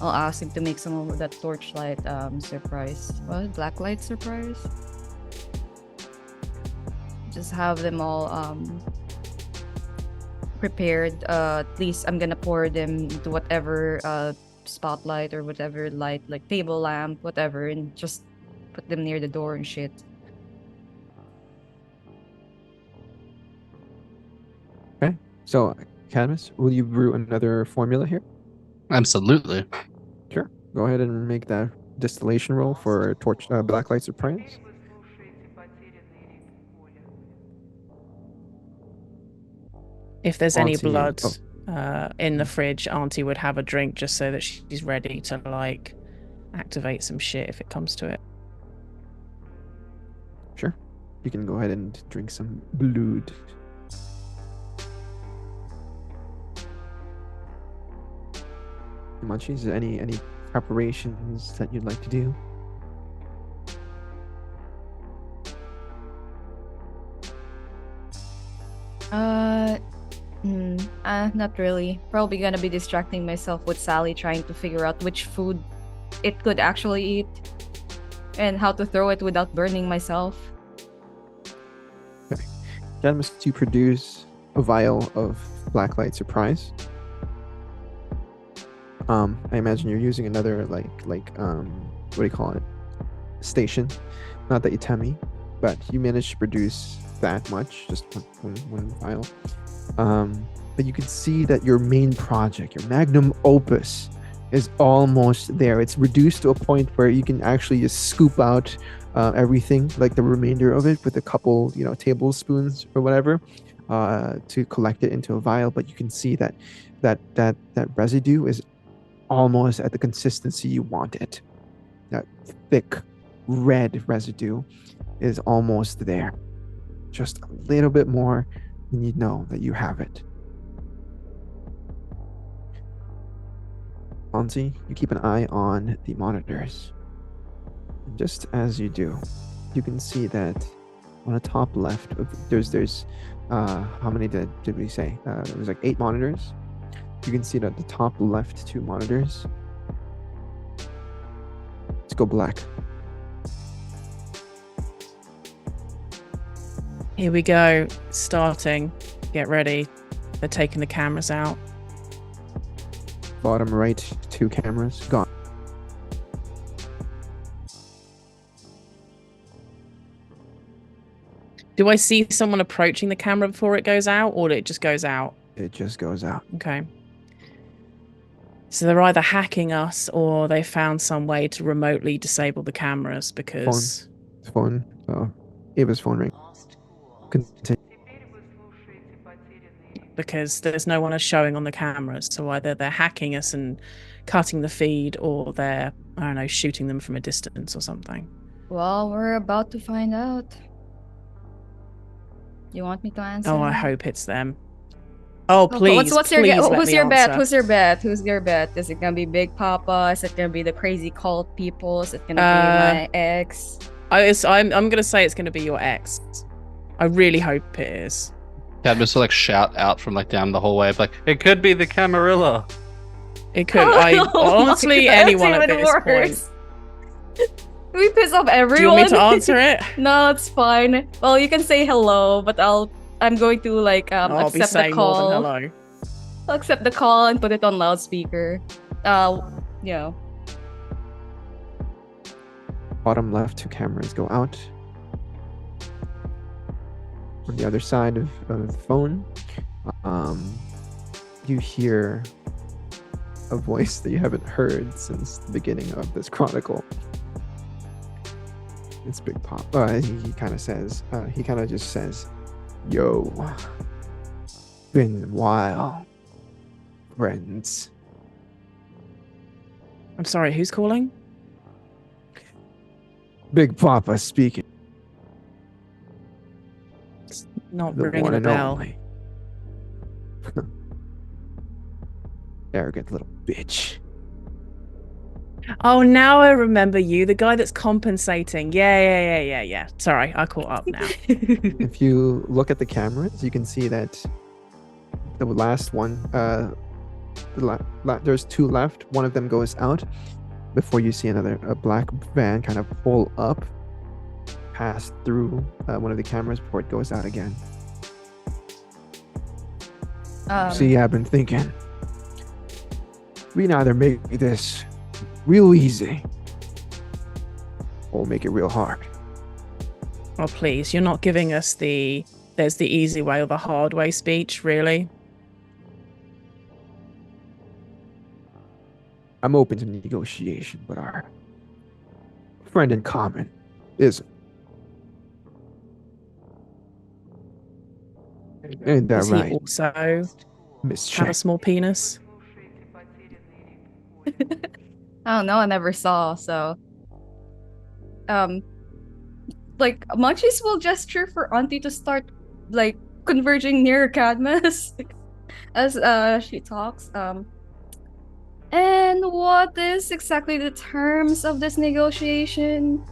I'll ask him to make some of that torchlight surprise. What? Blacklight surprise? Just have them all prepared. At least I'm gonna pour them into whatever spotlight or whatever light, like table lamp, whatever, and just put them near the door and shit. Okay. So, Cadmus, will you brew another formula here? Absolutely. Sure. Go ahead and make that distillation roll for blacklight surprise. If there's any Auntie, blood in the fridge, Auntie would have a drink just so that she's ready to like activate some shit if it comes to it. Sure. You can go ahead and drink some blood. Munchies, any preparations that you'd like to do? Not really. Probably gonna be distracting myself with Sally trying to figure out which food it could actually eat and how to throw it without burning myself. Cadmus, to produce a vial of Blacklight Surprise. I imagine you're using another like what do you call it? Station. Not that you tell me, but you managed to produce that much, just one vial. But you can see that your main project, your Magnum Opus, is almost there. It's reduced to a point where you can actually just scoop out everything, like the remainder of it, with a couple, tablespoons or whatever, to collect it into a vial. But you can see that residue is almost at the consistency you want it. That thick red residue is almost there. Just a little bit more, and you know that you have it. Fonzie, you keep an eye on the monitors. Just as you do, you can see that on the top left, there's how many did we say? There was like 8 monitors. You can see that the top left 2 monitors, let's go black. Here we go. Starting. Get ready. They're taking the cameras out. Bottom right 2 cameras gone. Do I see someone approaching the camera before it goes out, or it just goes out? It just goes out. Okay. So they're either hacking us, or they found some way to remotely disable the cameras because... Phone. Ava's phone ring. Continue. Because there's no one showing on the cameras. So either they're hacking us and cutting the feed, or they're, I don't know, shooting them from a distance or something. Well, we're about to find out. You want me to answer? Oh, I hope it's them. Oh, please, What's your please let who's me your bet? answer. Who's your bet? Who's your bet? Is it gonna be Big Papa? Is it gonna be the crazy cult people? Is it gonna be my ex? I'm gonna say it's gonna be your ex. I really hope it is. Cadmus will like shout out from like down the hallway, like it could be the Camarilla. It could. Honestly, anyone at this point. We piss off everyone. Do you want me to answer it? No, it's fine. Well, you can say hello, but I'm going to like I'll be accept the saying more call. than hello. I'll accept the call and put it on loudspeaker. Yeah. Bottom left 2 cameras go out. On the other side of the phone, you hear a voice that you haven't heard since the beginning of this chronicle. It's Big Pop. He kind of just says, "Yo, been a while, friends." I'm sorry, who's calling? Big Papa speaking. It's not The ringing one a and bell. only. Arrogant little bitch. Oh, now I remember you, the guy that's compensating. Yeah. Sorry, I caught up now. If you look at the cameras, you can see that the last one, there's 2 left. One of them goes out before you see a black van kind of pull up, pass through one of the cameras before it goes out again. See, I've been thinking, we can either make this real easy or make it real hard. Oh, please, you're not giving us there's the easy way or the hard way speech, really? I'm open to negotiation, but our friend in common isn't. Ain't that Does right, he also Miss have a Check? small penis? I don't know, I never saw, so like Munchies will gesture for Auntie to start like converging near Cadmus as she talks. And what is exactly the terms of this negotiation?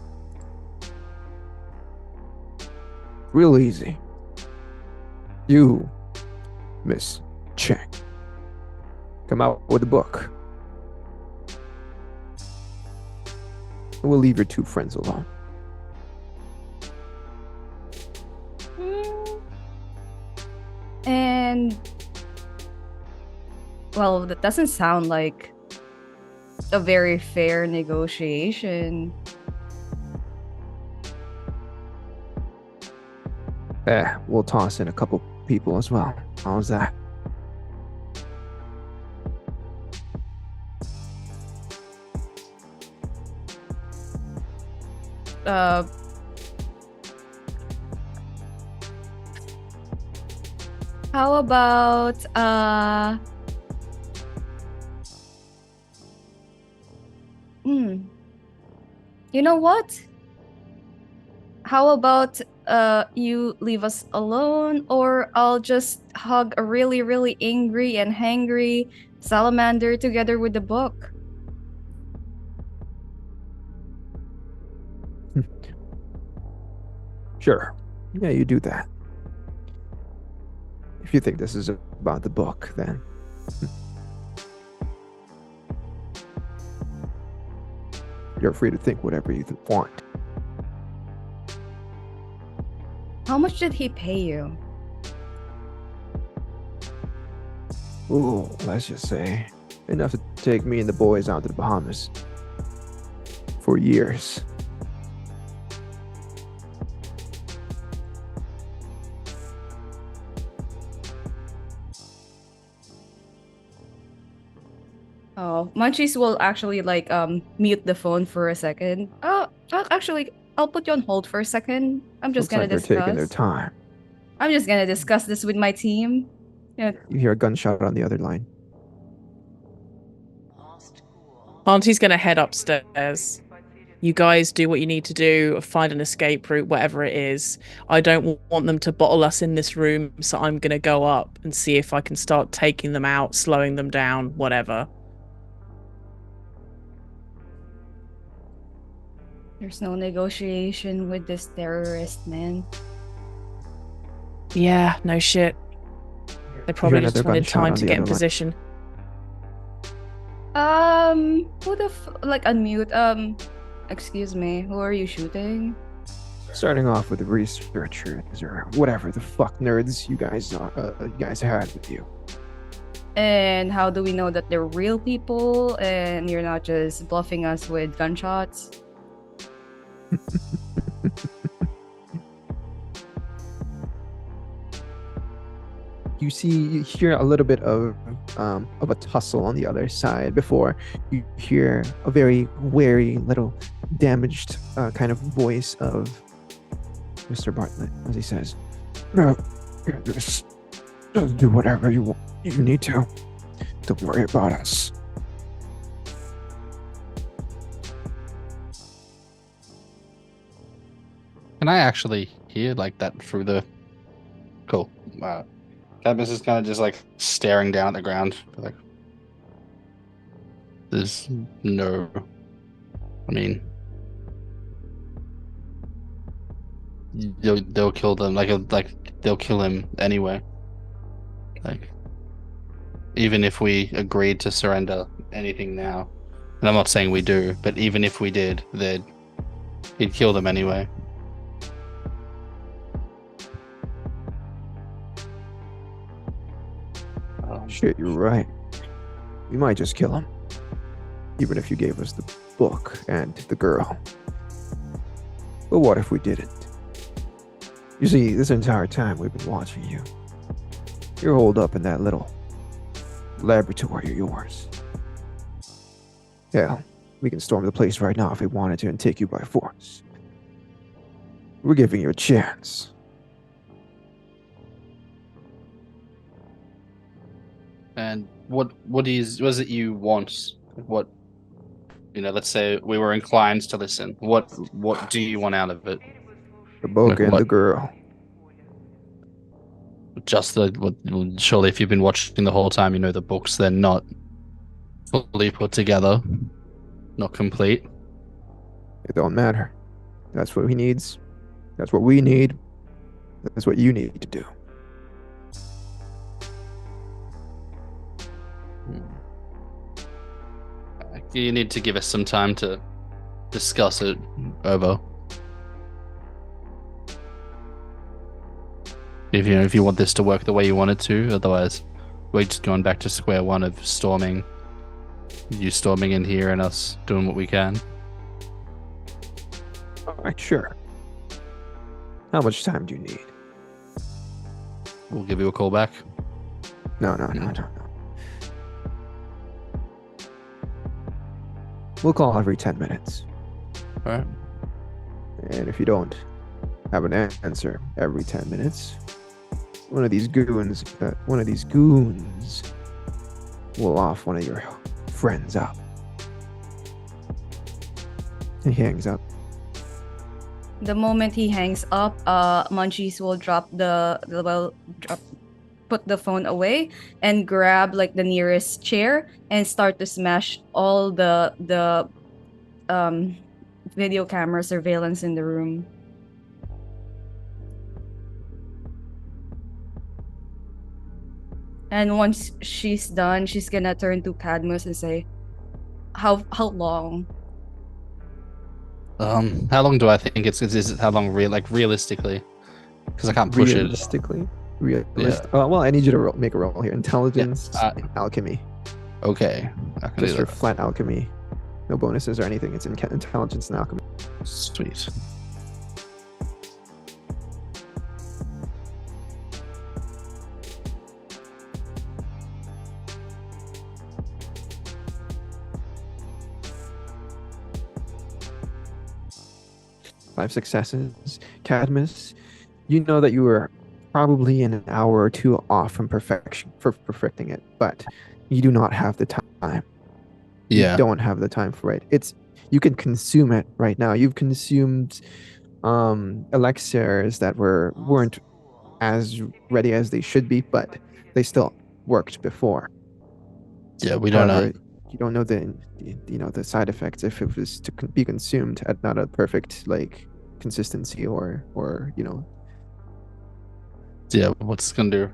Real easy. You, Miss Cheng, come out with a book. We'll leave your two friends alone. And well, that doesn't sound like a very fair negotiation. We'll toss in a couple people as well. How's that? Uh, how about you know what? How about you leave us alone, or I'll just hug a really, really angry and hangry salamander together with the book. Sure. Yeah, you do that. If you think this is about the book, then you're free to think whatever you want. How much did he pay you? Ooh, let's just say enough to take me and the boys out to the Bahamas for years. Oh, Munchies will actually like mute the phone for a second. Actually, I'll put you on hold for a second. I'm just Looks gonna like they're taking their discuss. time. I'm just gonna discuss this with my team. Yeah. You hear a gunshot on the other line. Auntie's going to head upstairs. You guys do what you need to do, find an escape route, whatever it is. I don't want them to bottle us in this room, so I'm going to go up and see if I can start taking them out, slowing them down, whatever. There's no negotiation with this terrorist, man. Yeah, no shit. They probably just another wanted gunshot time on to the get in other line. position. Who the like unmute? Excuse me, who are you shooting? Starting off with the researchers or whatever the fuck nerds you guys had with you. And how do we know that they're real people and you're not just bluffing us with gunshots? You hear a little bit of a tussle on the other side before you hear a very wary little damaged kind of voice of Mr. Bartlett as he says, "No, just do whatever you need to. Don't worry about us." Can I actually hear like that through the? Cool. Cadmus is kind of just like staring down at the ground, like there's no. I mean, they'll kill them. Like they'll kill him anyway. Like even if we agreed to surrender anything now, and I'm not saying we do, but even if we did, he'd kill them anyway. Shit, you're right. We might just kill him. Even if you gave us the book and the girl. But what if we didn't? You see, this entire time we've been watching you. You're holed up in that little laboratory of yours. Hell, we can storm the place right now if we wanted to and take you by force. We're giving you a chance. And what is it you want? What, let's say we were inclined to listen. What do you want out of it? The book Like and what? the girl. Just surely if you've been watching the whole time, you know the books, they're not fully put together, not complete. It don't matter. That's what he needs. That's what we need. That's what you need to do. You need to give us some time to discuss it over. If you want this to work the way you want it to, otherwise we're just going back to square one of storming. You storming in here and us doing what we can. All right, sure. How much time do you need? We'll give you a call back. No. We'll call every 10 minutes. All right. And if you don't have an answer every 10 minutes, one of these goons will off one of your friends up. And he hangs up. The moment he hangs up, Munchies will put the phone away and grab like the nearest chair and start to smash all the video camera surveillance in the room. And once she's done, she's gonna turn to Cadmus and say, "How long?" How long do I think it's? Is it how long? Realistically, because I can't push Realistically. Well, I need you to make a roll here. Intelligence, alchemy. it. Okay, I can Just do your that. flat alchemy. No bonuses or anything. It's intelligence and alchemy. Sweet. Five successes. Cadmus, you know that you were probably an hour or two off from perfecting it, but you do not have the time. Yeah. You don't have the time for it. You can consume it right now. You've consumed elixirs that weren't as ready as they should be, but they still worked before. Yeah, we don't know. However, you don't know the side effects if it was to be consumed at not a perfect consistency or Yeah, what's it gonna do?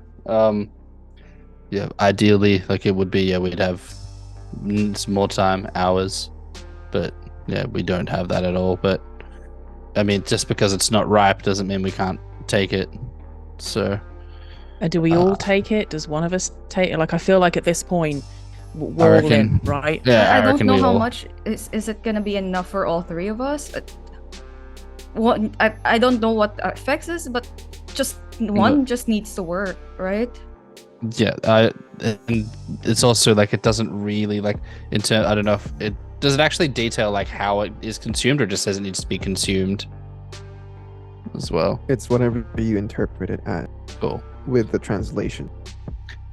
Yeah, ideally, it would be, we'd have some more time, hours, but yeah, we don't have that at all. But I mean, just because it's not ripe doesn't mean we can't take it. So, Do we all take it? Does one of us take it? I feel like at this point, we're I all reckon- in, right? yeah, I don't reckon know we how all. much is it gonna be enough for all three of us. I don't know what affects us, but just one just needs to work, right? Yeah, and it's also it doesn't really in terms. I don't know if it does it actually detail how it is consumed, or just says it needs to be consumed as well. it's whatever you interpret it as Cool. with the translation.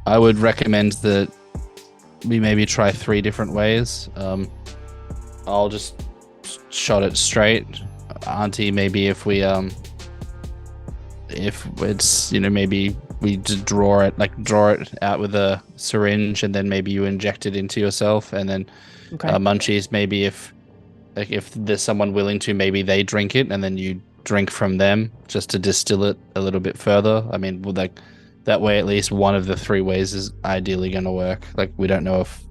I would recommend that we maybe try 3 different ways. I'll just shot it straight. Auntie, maybe if it's maybe we just draw it out with a syringe, and then maybe you inject it into yourself, and then Okay. Munchies, maybe if there's someone willing to, maybe they drink it and then you drink from them just to distill it a little bit further. I mean, that way at least one of the 3 ways is ideally going to work. We don't know if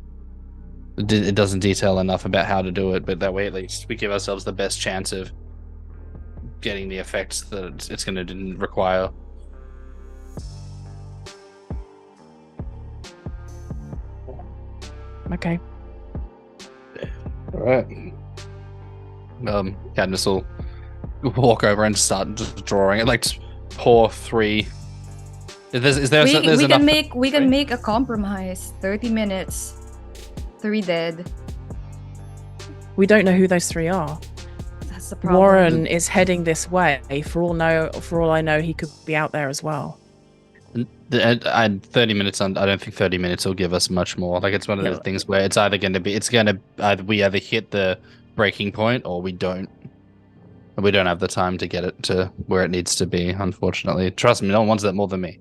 it doesn't detail enough about how to do it, but that way at least we give ourselves the best chance of getting the effects that it's going to require. Okay. All right. Cadmus will walk over and start just drawing it. Just pour 3. Is there We enough? can make a compromise. 30 minutes, 3 dead. We don't know who those 3 are. That's the problem. Warren is heading this way. For all I know, he could be out there as well. 30 minutes on. I don't think 30 minutes will give us much more. It's one of those things where it's either we either hit the breaking point or we don't. We don't have the time to get it to where it needs to be, unfortunately. Trust me, no one wants that more than me.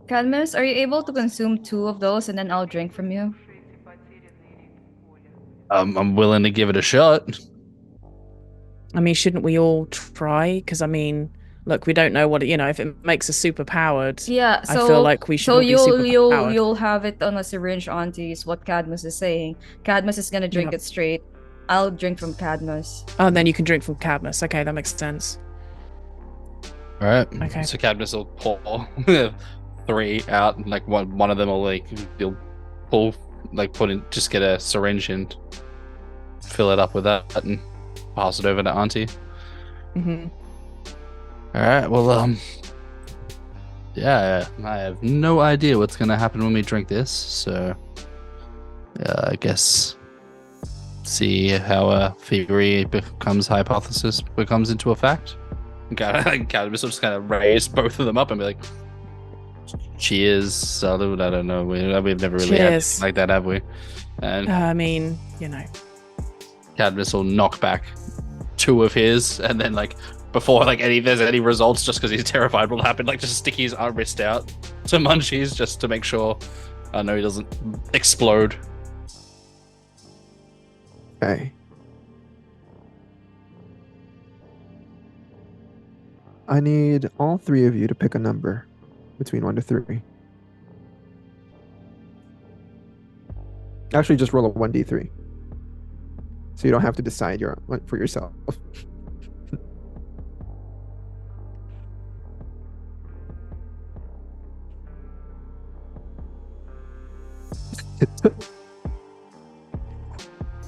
Cadmus, are you able to consume 2 of those and then I'll drink from you? I'm willing to give it a shot. I mean, shouldn't we all try? Because I mean, look, we don't know what if it makes us super powered. Yeah, I feel like we should all be super powered. you'll have it on a syringe, Auntie, is what Cadmus is saying. Cadmus is gonna drink Yeah. it straight. I'll drink from Cadmus. Oh, and then you can drink from Cadmus. Okay, that makes sense. All right. Okay. So Cadmus will pour 3 out, and like one of them will he'll pull put in, just get a syringe and fill it up with that and pass it over to Auntie. Mm-hmm. All right. Well, yeah, I have no idea what's gonna happen when we drink this, so I guess see how a theory becomes hypothesis becomes into a fact. Cadmus will just kind of raise both of them up and be like, "Cheers, salute." I don't know. We've never really had anything like that, have we? And I mean, Cadmus will knock back 2 of his, and then before there's any results, just because he's terrified will happen, just stick his wrist out to Munchies just to make sure I know he doesn't explode. Okay. I need all 3 of you to pick a number between 1 to 3. Actually, just roll a 1d3. So you don't have to decide for yourself.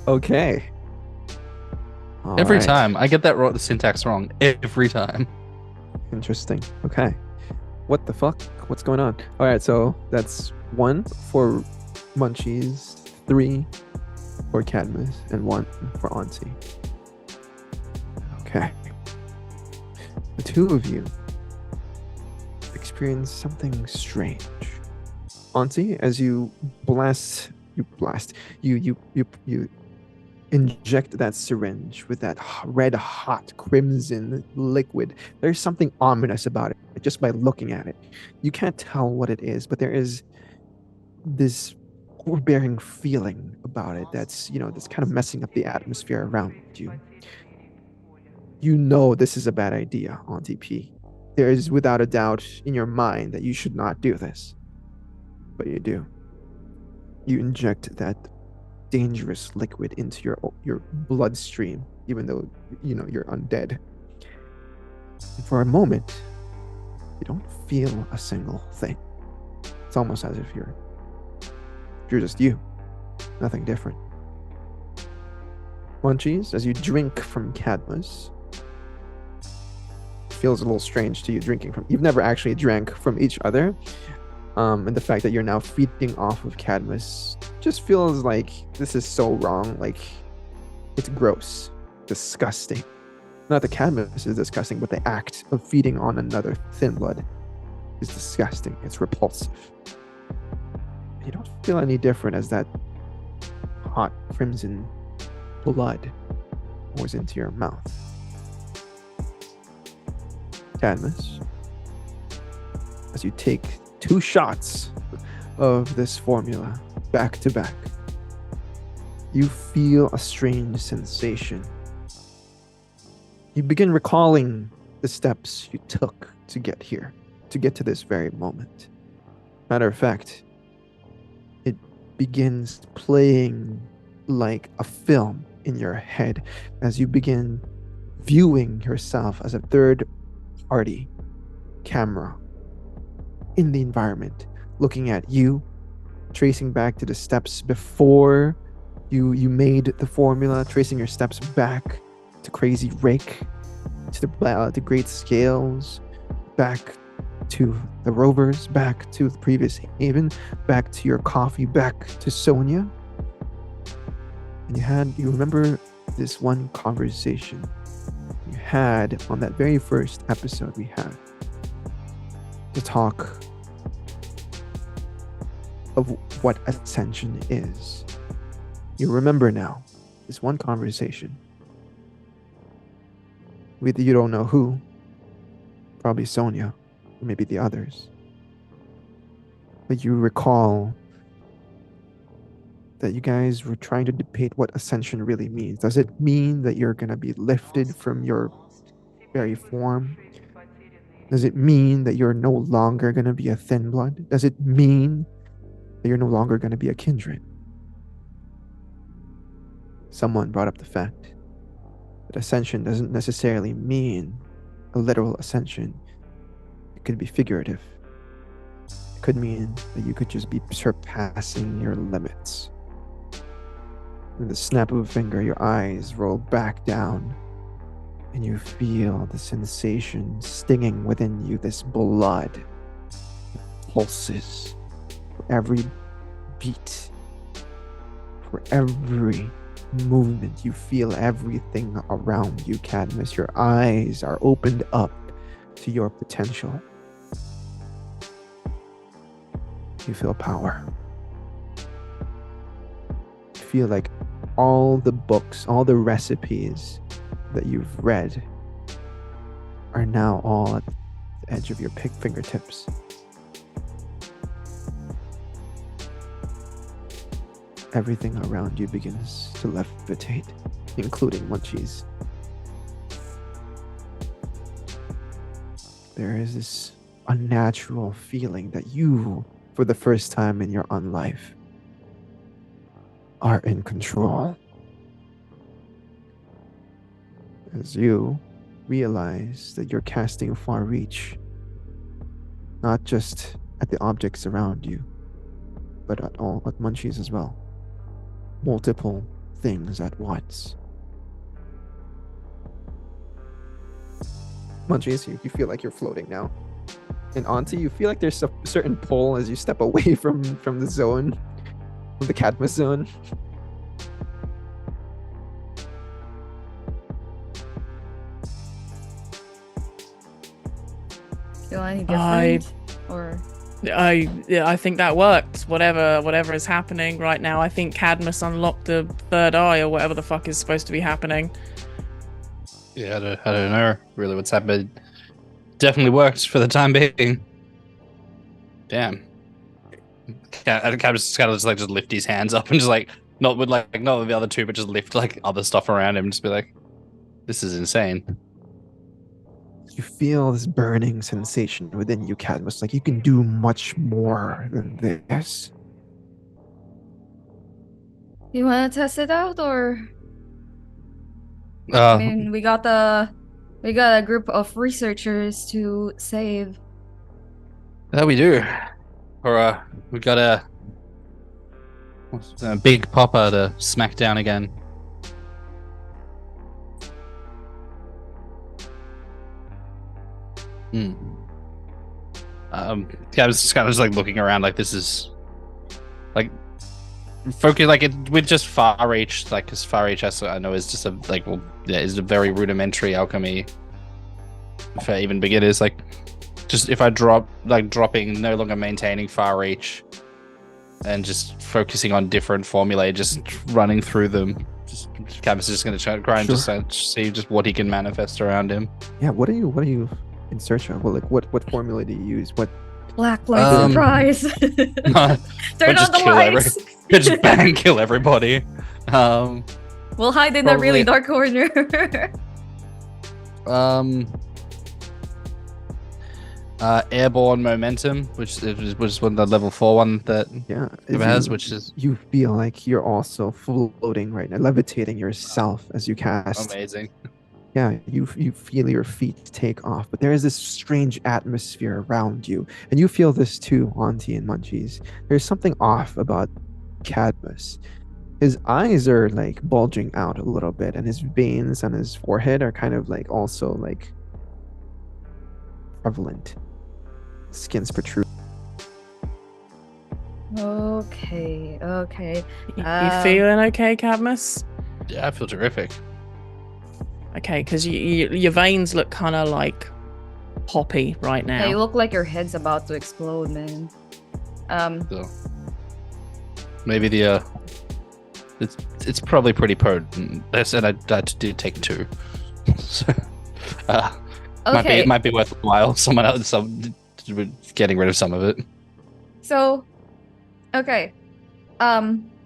Okay. Every Alright. time I get the syntax wrong. Every time. Interesting. Okay. What the fuck? What's going on? All right, so that's 1 for Munchies, 3 for Cadmus, and 1 for Auntie. Okay. The 2 of you experience something strange. Auntie, as you inject that syringe with that red hot crimson liquid, there's something ominous about it just by looking at it. You can't tell what it is, but there is this overbearing feeling about it that's kind of messing up the atmosphere around you. You know this is a bad idea, Auntie P. There is without a doubt in your mind that you should not do this, but you do. You inject that dangerous liquid into your bloodstream, even though you're undead. And for a moment, you don't feel a single thing. It's almost as if you're just you, nothing different. Munchies, as you drink from Cadmus, feels a little strange to you drinking from. You've never actually drank from each other. And the fact that you're now feeding off of Cadmus just feels like this is so wrong. Like, it's gross, disgusting. Not that Cadmus is disgusting, but the act of feeding on another thin blood is disgusting. It's repulsive. You don't feel any different as that hot crimson blood pours into your mouth. Cadmus, as you take 2 shots of this formula back to back, you feel a strange sensation. You begin recalling the steps you took to get here, to get to this very moment. Matter of fact, it begins playing like a film in your head as you begin viewing yourself as a third party camera in the environment, looking at you, tracing back to the steps before you made the formula, tracing your steps back to Crazy Rick, to the Great Scales, back to the Rovers, back to the previous Haven, back to your coffee, back to Sonia. And you remember this one conversation you had on that very first episode we had to talk of what ascension is. You remember now this one conversation with, you don't know who, probably Sonia, or maybe the others, but you recall that you guys were trying to debate what ascension really means. Does it mean that you're going to be lifted from your very form? Does it mean that you're no longer going to be a thin blood? Does it mean that you're no longer going to be a kindred? Someone brought up the fact that ascension doesn't necessarily mean a literal ascension. It could be figurative. It could mean that you could just be surpassing your limits. With the snap of a finger, your eyes roll back down, and you feel the sensation stinging within you. This blood pulses for every beat, for every movement. You feel everything around you, Cadmus. Your eyes are opened up to your potential. You feel power. You feel like all the books, all the recipes that you've read are now all at the edge of your fingertips. Everything around you begins to levitate, including Munchies. There is this unnatural feeling that you, for the first time in your own life, are in control. As you realize that you're casting far reach, not just at the objects around you, but at Munchies as well. Multiple things at once. Munchies, you feel like you're floating now. And Auntie, you feel like there's a certain pull as you step away from the zone, from the Cadmus zone. Feel any different? Or I think that worked. Whatever is happening right now, I think Cadmus unlocked the third eye or whatever the fuck is supposed to be happening. Yeah, I don't know really what's happened. Definitely worked for the time being. Damn. Cadmus just kind of just lift his hands up and just not with the other two, but just lift other stuff around him and just be like, this is insane. You feel this burning sensation within you, Cadmus. Like you can do much more than this. you want to test it out, or I Uh, mean, we got a group of researchers to save. that we do. Or we got a big popper to smack down again. I was just kind of looking around this is focus with just far reach, because far reach I know is just is a very rudimentary alchemy for even beginners. Just if I dropping, no longer maintaining far reach and just focusing on different formulae, just running through them. Campus is just going to try and Sure. just see just what he can manifest around him. Yeah, what are you in search of? Well, what formula do you use? What Black light surprise. Turn on the lights. Just bang, kill everybody. We'll hide in a really dark corner. Airborne momentum, which was one the level 4 one that it has, which is you feel like you're also floating right now, levitating yourself as you cast. amazing. Yeah, you feel your feet take off, but there is this strange atmosphere around you, and you feel this too, Auntie and Munchies. There's something off about Cadmus. His eyes are bulging out a little bit, and his veins on his forehead are kind of also prevalent. Skin's protruding. Okay. You feeling okay, Cadmus? Yeah, I feel terrific. Okay, because your veins look kind of poppy right now. Yeah, you look like your head's about to explode, man. So maybe it's probably pretty potent. I said I did take 2, so Okay. might be worthwhile. Someone else getting rid of some of it. So, okay.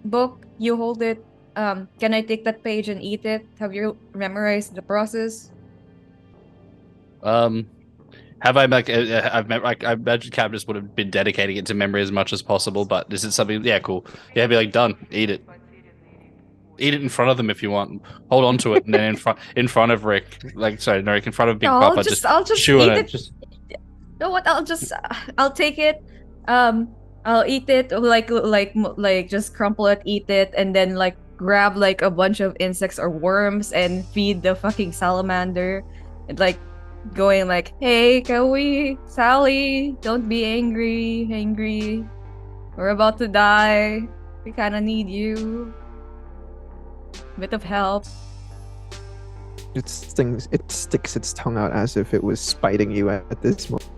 book, you hold it. Can I take that page and eat it? Have you memorized the process? Have I I imagine Cadmus would have been dedicating it to memory as much as possible, but is it something? Yeah, cool. Yeah, be like, done. Eat it. Eat it in front of them if you want. Hold on to it, and then in front of Rick, like sorry, no, Rick, in front of Big No, Papa, just I'll just chew on eat it. it. Just You know what? I'll take it. I'll eat it like just crumple it, eat it, and then like grab like a bunch of insects or worms and feed the fucking salamander, and like going like, "Hey, can we, Sally? Don't be angry. We're about to die. We kind of need you. Bit of help." It stings. It sticks its tongue out as if it was spiting you at this moment.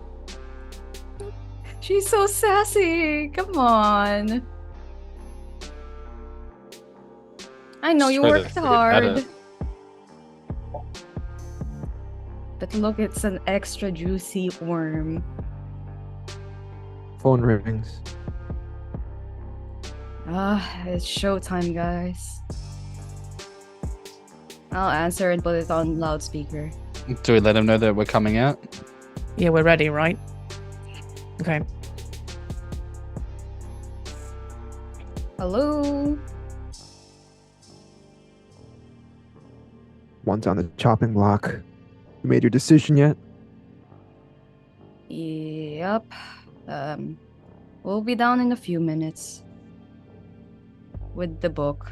She's so sassy. Come on. I know you Try to worked forget about hard. it. But look, it's an extra juicy worm. Phone rings. It's showtime, guys. I'll answer and put it on loudspeaker. Do we let him know that we're coming out? Yeah, we're ready, right? Okay. Hello? One's on the chopping block. You made your decision yet? Yep. We'll be down in a few minutes. With the book.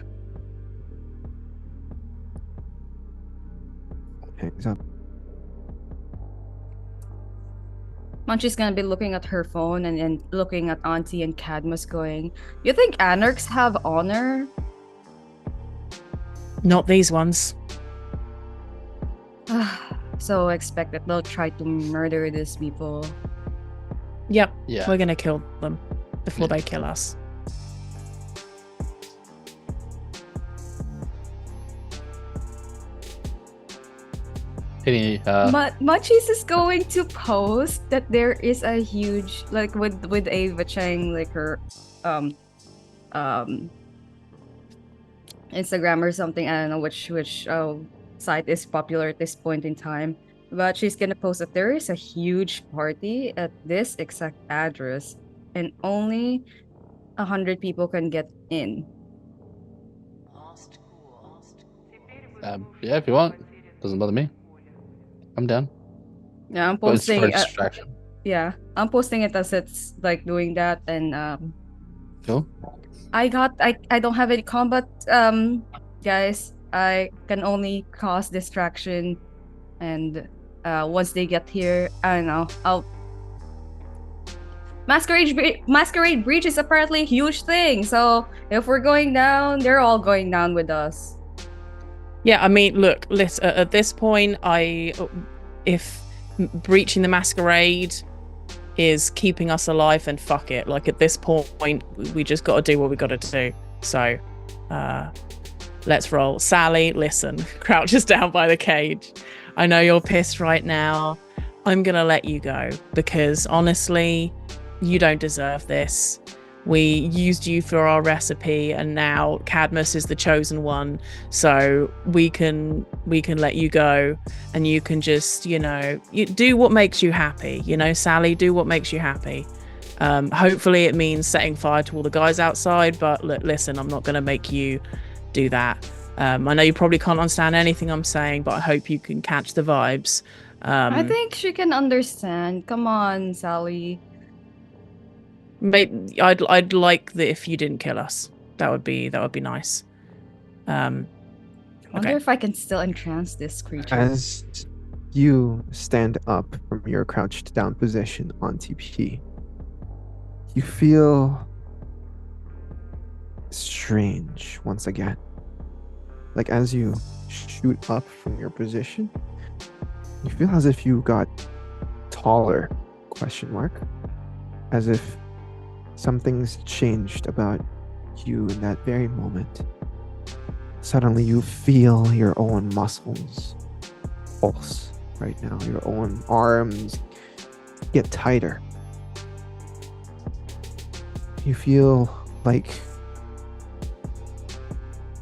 Hangs up. Munchie's gonna be looking at her phone and then looking at Auntie and Cadmus going, "You think anarchs have honor?" Not these ones. So expect that they'll try to murder these people. Yep, Yeah. we're gonna kill them before they kill us. Any, Munchies is going to post that there is a huge, like with Ava Chang, like her um Instagram or something. I don't know which site is popular at this point in time, but she's gonna post that there is a huge party at this exact address, and only 100 people can get in. yeah, if you want, doesn't bother me. I'm down. Yeah, I'm But it's for posting. a distraction. Yeah, I'm posting it as it's like doing that, and Cool. I don't have any combat, guys. I can only cause distraction, and once they get here, I don't know. Masquerade breach is apparently a huge thing. So if we're going down, they're all going down with us. Yeah, I mean, look, at this point, if breaching the masquerade is keeping us alive, then fuck it. Like, at this point, we just got to do what we got to do. So, let's roll. Sally, listen, crouches down by the cage. I know you're pissed right now. I'm gonna let you go because honestly, you don't deserve this. We used you for our recipe, and now Cadmus is the chosen one. So we can let you go, and you can just, you do what makes you happy. Sally, do what makes you happy. Hopefully, it means setting fire to all the guys outside. But listen, I'm not going to make you do that. I know you probably can't understand anything I'm saying, but I hope you can catch the vibes. I think she can understand. Come on, Sally. I'd like that if you didn't kill us. That would be nice. I wonder if I can still entrance this creature. As you stand up from your crouched down position on TP, you feel strange once again. Like as you shoot up from your position, you feel as if you got taller, ? As if something's changed about you in that very moment. Suddenly you feel your own muscles pulse right now. Your own arms get tighter. You feel like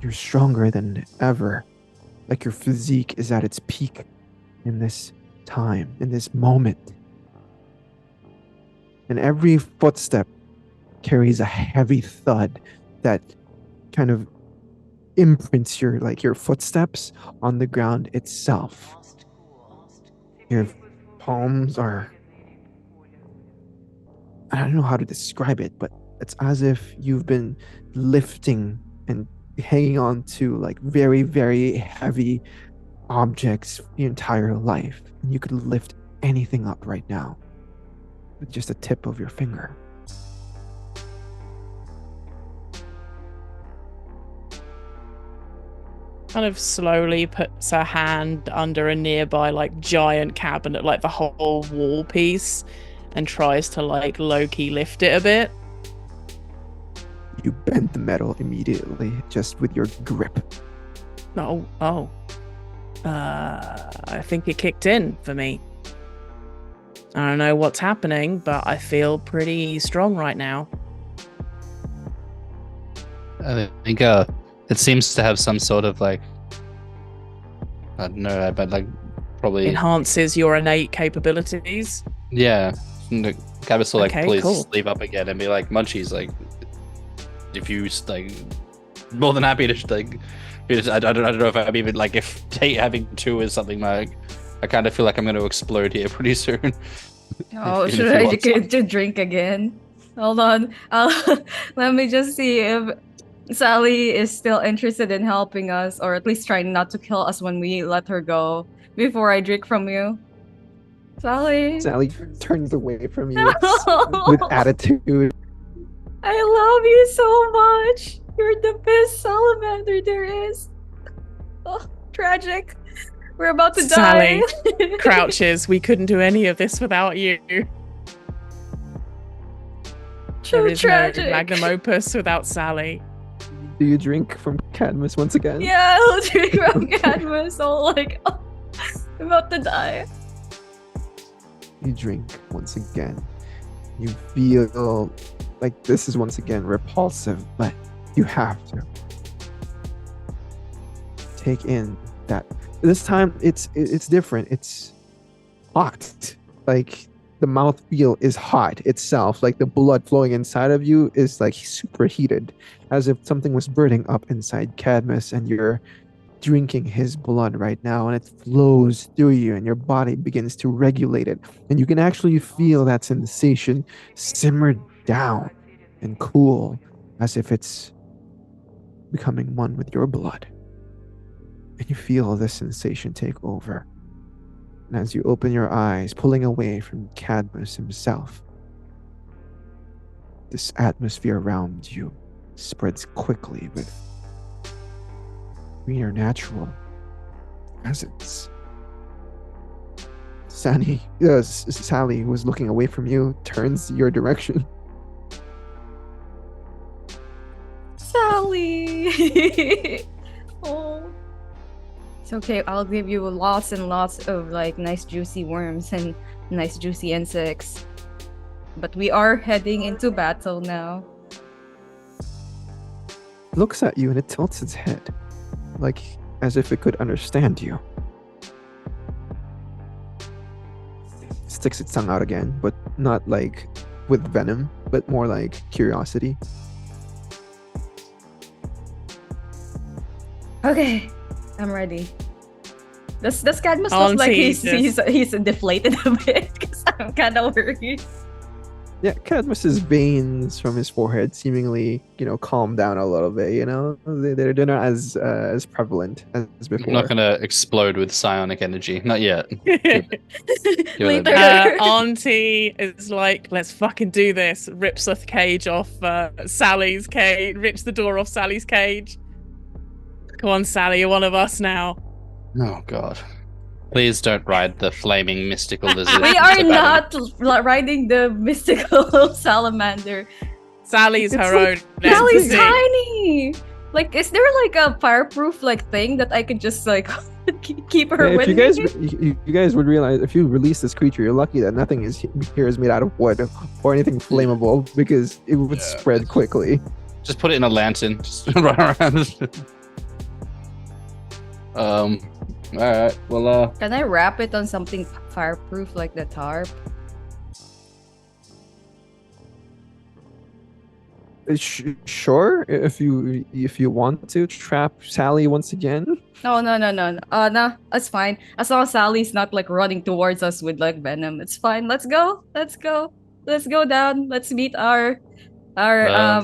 You're stronger than ever. Like your physique is at its peak in this time, in this moment. And every footstep carries a heavy thud that kind of imprints your footsteps on the ground itself. Your palms are, I don't know how to describe it, but it's as if you've been lifting and hanging on to like very, very heavy objects your entire life. And you could lift anything up right now with just a tip of your finger. Kind of slowly puts her hand under a nearby like giant cabinet, like the whole wall piece, and tries to like low-key lift it a bit. You bend the metal immediately just with your grip. I think it kicked in for me. I don't know what's happening, but I feel pretty strong right now. I think it seems to have some sort of like, I don't know, but like probably Enhances your innate capabilities. yeah. Cabas will like Okay, please cool. sleep up again and be like, Munchies, like if you like, more than happy to like. I don't know if I'm even like if having two is something like I kind of feel like I'm going to explode here pretty soon. Oh, If should you I want get to drink again? Hold on. Let me just see if Sally is still interested in helping us, or at least trying not to kill us when we let her go before I drink from you. Sally. Sally turns away from you with attitude. I love you so much. You're the best salamander there is. Oh, tragic. We're about to Sally die. crouches. We couldn't do any of this without you. So There is tragic. no Magnum Opus without Sally. Do you drink from Cadmus once again? Yeah, I'll drink from Cadmus. So like, oh, I'm about to die. You drink once again. You feel like this is once again repulsive, but you have to take in that. This time it's different. It's hot. Like the mouthfeel is hot itself. Like the blood flowing inside of you is like superheated, as if something was burning up inside Cadmus, and you're drinking his blood right now, and it flows through you, and your body begins to regulate it, and you can actually feel that sensation simmer down and cool, as if it's becoming one with your blood. And you feel this sensation take over. And as you open your eyes, pulling away from Cadmus himself, this atmosphere around you spreads quickly with greener natural presence. Sally was looking away from you, turns your direction. Sally. Oh. It's okay. I'll give you lots and lots of like nice juicy worms and nice juicy insects. But we are heading into battle now. Looks at you and it tilts its head, like as if it could understand you. Sticks its tongue out again, but not like with venom, but more like curiosity. Okay, I'm ready. Does Cadmus look like he's deflated a bit? Because I'm kind of worried. Yeah, Cadmus's veins from his forehead seemingly, calm down a little bit. They're not as prevalent as before. I'm not gonna explode with psionic energy, not yet. Later. Auntie is like, let's fucking do this. Rips the cage off Sally's cage. Rips the door off Sally's cage. Come on, Sally, you're one of us now. Oh god. Please don't ride the flaming mystical lizard. We are not riding the mystical salamander. Sally's It's her like- own. Sally's entity. tiny. Like, is there like a fireproof like thing that I could just like keep her Yeah, with if you guys would realize, if you release this creature, you're lucky that nothing here is made out of wood or anything flammable, because it would spread quickly. Just put it in a lantern. Just run around. All right. Well, Can I wrap it on something fireproof like the tarp? Sure, if you want to trap Sally once again. No, no, no, no, no. No, that's fine. As long as Sally's not like running towards us with like venom, it's fine. Let's go. Let's go. Let's go down. Let's meet our are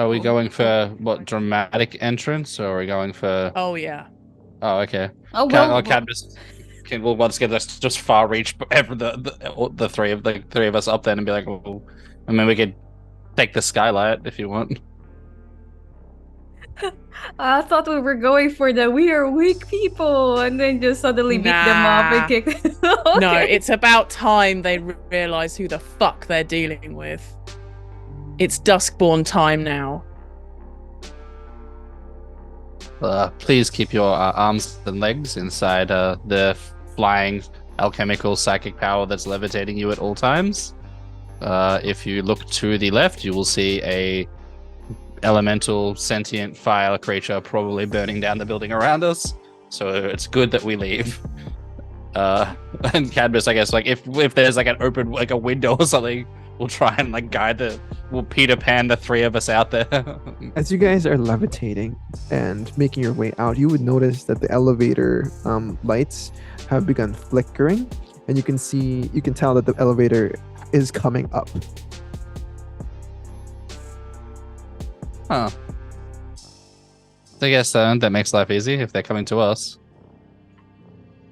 we going for what dramatic entrance, or are we going for? Oh yeah. Oh, okay. Oh well. Cadmus can we'll once again just far reach the three of us up there and be like, well, I mean, we could take the skylight if you want. I thought we were going for the we are weak people, and then just suddenly beat them up and Nah. kick. Okay. No, it's about time they realize who the fuck they're dealing with. It's Duskborn time now. Please keep your arms and legs inside the flying alchemical psychic power that's levitating you at all times. If you look to the left, you will see a elemental sentient fire creature probably burning down the building around us. So it's good that we leave. And Cadmus, I guess, like if there's like an open like a window or something, we'll try and like we'll Peter Pan the three of us out there. As you guys are levitating and making your way out, you would notice that the elevator lights have begun flickering, and you can tell that the elevator is coming up. Huh. I guess that makes life easy if they're coming to us.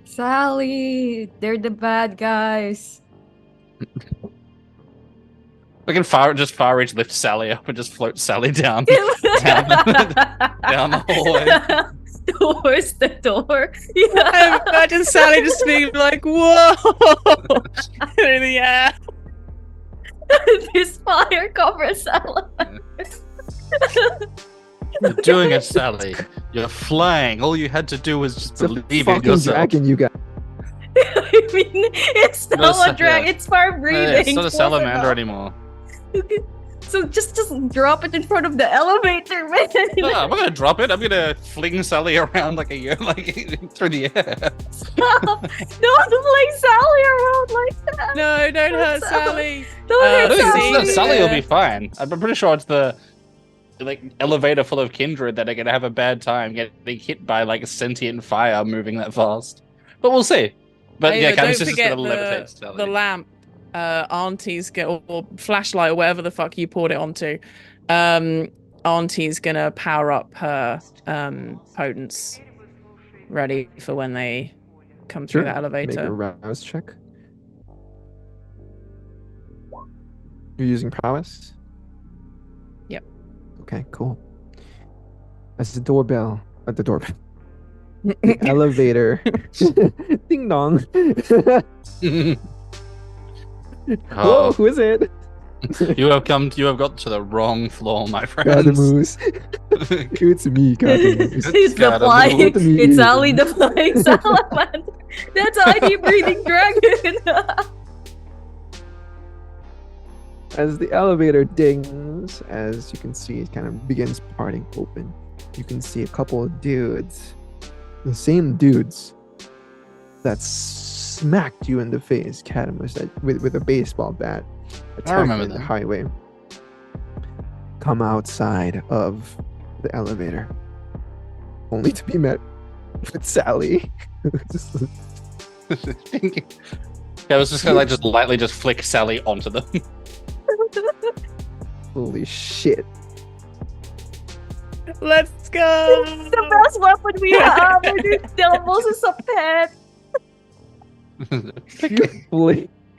Sally, they're the bad guys. We can far reach lift Sally up and just float Sally down down the hallway. Towards the door. Yeah. I imagine Sally just being like, whoa! In the air. This fire covers Sally. You're doing it, Sally. You're flying. All you had to do was just It's a believe in fucking yourself. dragon, you guys. I mean, it's No, not a dragon. It's fire breathing. It's not a Close salamander enough. anymore. So just drop it in front of the elevator, man. No, I'm not gonna drop it. I'm gonna fling Sally around like through the air. Stop. Don't fling Sally around like that. No, don't hurt Sally. Sally. Don't I hurt think Sally. Sally will be fine. I'm pretty sure it's the like elevator full of kindred that are gonna have a bad time getting hit by like sentient fire moving that fast. But we'll see. But Hey, yeah, don't Cadmus is just forget gonna levitate Sally. the lamp. Auntie's or flashlight, or whatever the fuck you poured it onto. Auntie's gonna power up her potence, ready for when they come through Sure. the Make a elevator. rouse check. You're using prowess? Yep. Okay, cool. As the doorbell, the elevator, ding dong. Hello, Oh, who is it? you have got to the wrong floor, my friends. Gadamoose. It's me, Gadamoose. It's the Gotta flying. move me. It's Sally the flying salamander. That's a deep breathing dragon. As the elevator dings, as you can see, it kind of begins parting open. You can see a couple of dudes, the same dudes that smacked you in the face, Catamus, with a baseball bat. remember attacking the them. highway. Come outside of the elevator, only to be met with Sally. Just- Yeah, I was just gonna like just lightly just flick Sally onto them. holy shit! Let's go. It's the best weapon we have. These devils is a pet.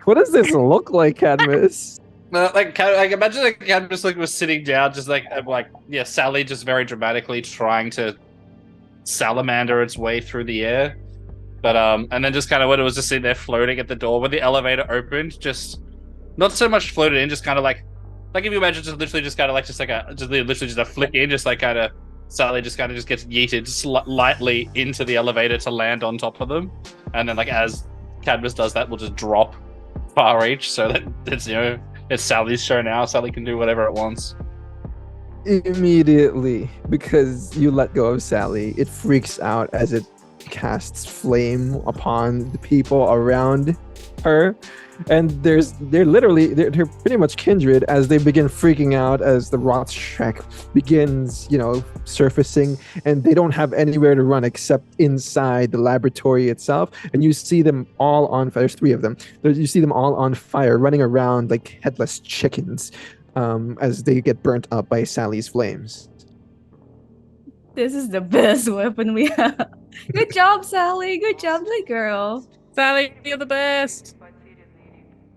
What does this look like, Cadmus? No, like imagine like Cadmus like was sitting down, just like yeah, Sally just very dramatically trying to salamander its way through the air, but and then just kind of when it was just sitting there floating at the door when the elevator opened, just not so much floated in, just kind of like if you imagine just literally just kind of like literally just a flick in, just like kind of Sally just kind of just gets yeeted lightly into the elevator to land on top of them, and then like as Cadmus does that, we'll just drop far reach so that it's it's Sally's show now. Sally can do whatever it wants. Immediately, because you let go of Sally, it freaks out as it casts flame upon the people around her. And they're pretty much kindred as they begin freaking out as the Rothschek begins, surfacing, and they don't have anywhere to run except inside the laboratory itself. And you see them all on fire. There's three of them. You see them all on fire, running around like headless chickens, as they get burnt up by Sally's flames. This is the best weapon we have. Good job, Sally. Good job, little girl. Sally, you're the best.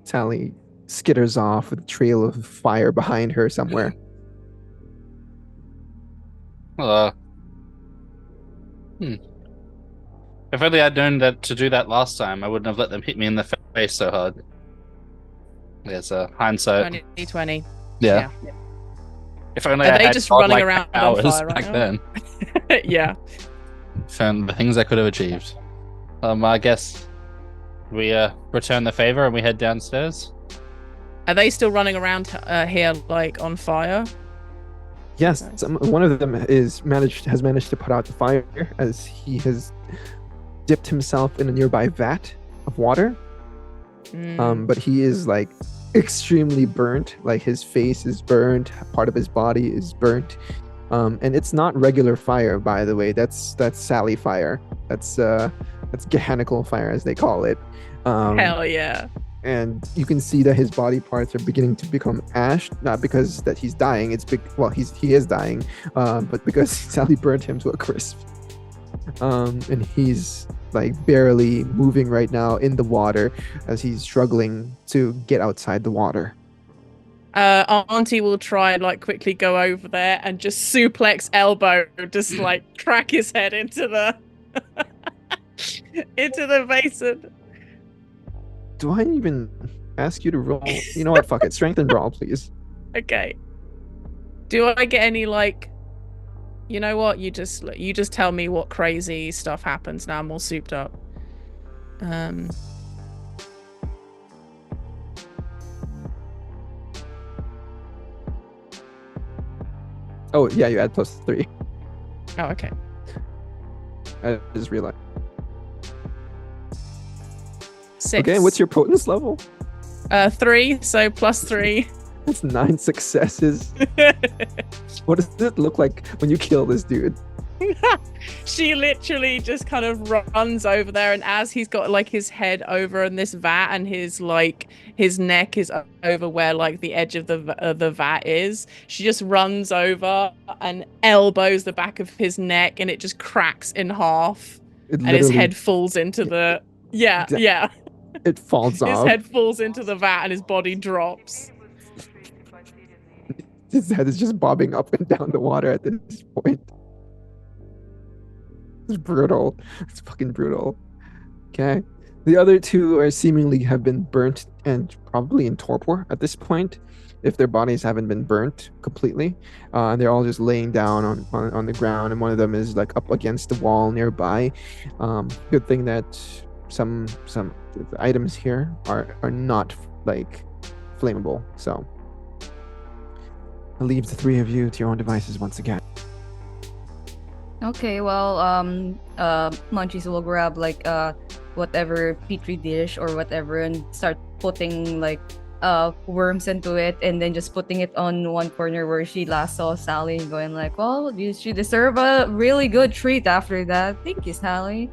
Sally skitters off with a trail of fire behind her somewhere. If only I'd known that to do that last time, I wouldn't have let them hit me in the face so hard. There's a hindsight. 2020. Yeah. If only Are I they had just godlike running around on powers fire right back now? then. Yeah. Found the things I could have achieved. I guess we return the favor and we head downstairs. Are they still running around here like on fire? Yes, one of them has managed to put out the fire as he has dipped himself in a nearby vat of water. But he is like extremely burnt. Like his face is burnt, part of his body is burnt. And it's not regular fire, by the way. That's Sally fire. That's Gehanical fire, as they call it. Hell yeah. And you can see that his body parts are beginning to become ash, not because that he's dying. He is dying, but because Sally burnt him to a crisp. And he's like barely moving right now in the water as he's struggling to get outside the water. Auntie will try and like quickly go over there and just suplex elbow, just like crack his head into the into the basin. Do I even ask you to roll? You know what? Fuck it. Strength and brawl, please. Okay. Do I get any like? You know what? You just tell me what crazy stuff happens. Now I'm all souped up. Oh yeah, you add +3. Oh, okay. I just realized. 6. Okay, what's your potence level? 3, so +3. That's 9 successes. What does it look like when you kill this dude? She literally just kind of runs over there, and as he's got like his head over in this vat and his neck is over where like the edge of the vat is, she just runs over and elbows the back of his neck, and it just cracks in half, and his head falls into the It falls off. His head falls into the vat and his body drops. His head is just bobbing up and down the water at this point. It's brutal. It's fucking brutal. Okay. The other two are seemingly have been burnt and probably in torpor at this point, if their bodies haven't been burnt completely. And they're all just laying down on the ground, and one of them is like up against the wall nearby. Good thing that some items here are not like flammable. So I'll leave the three of you to your own devices once again. Okay, well, Munchies will grab like whatever petri dish or whatever and start putting like worms into it, and then just putting it on one corner where she last saw Sally, and going like, well, she deserve a really good treat after that. Thank you, Sally.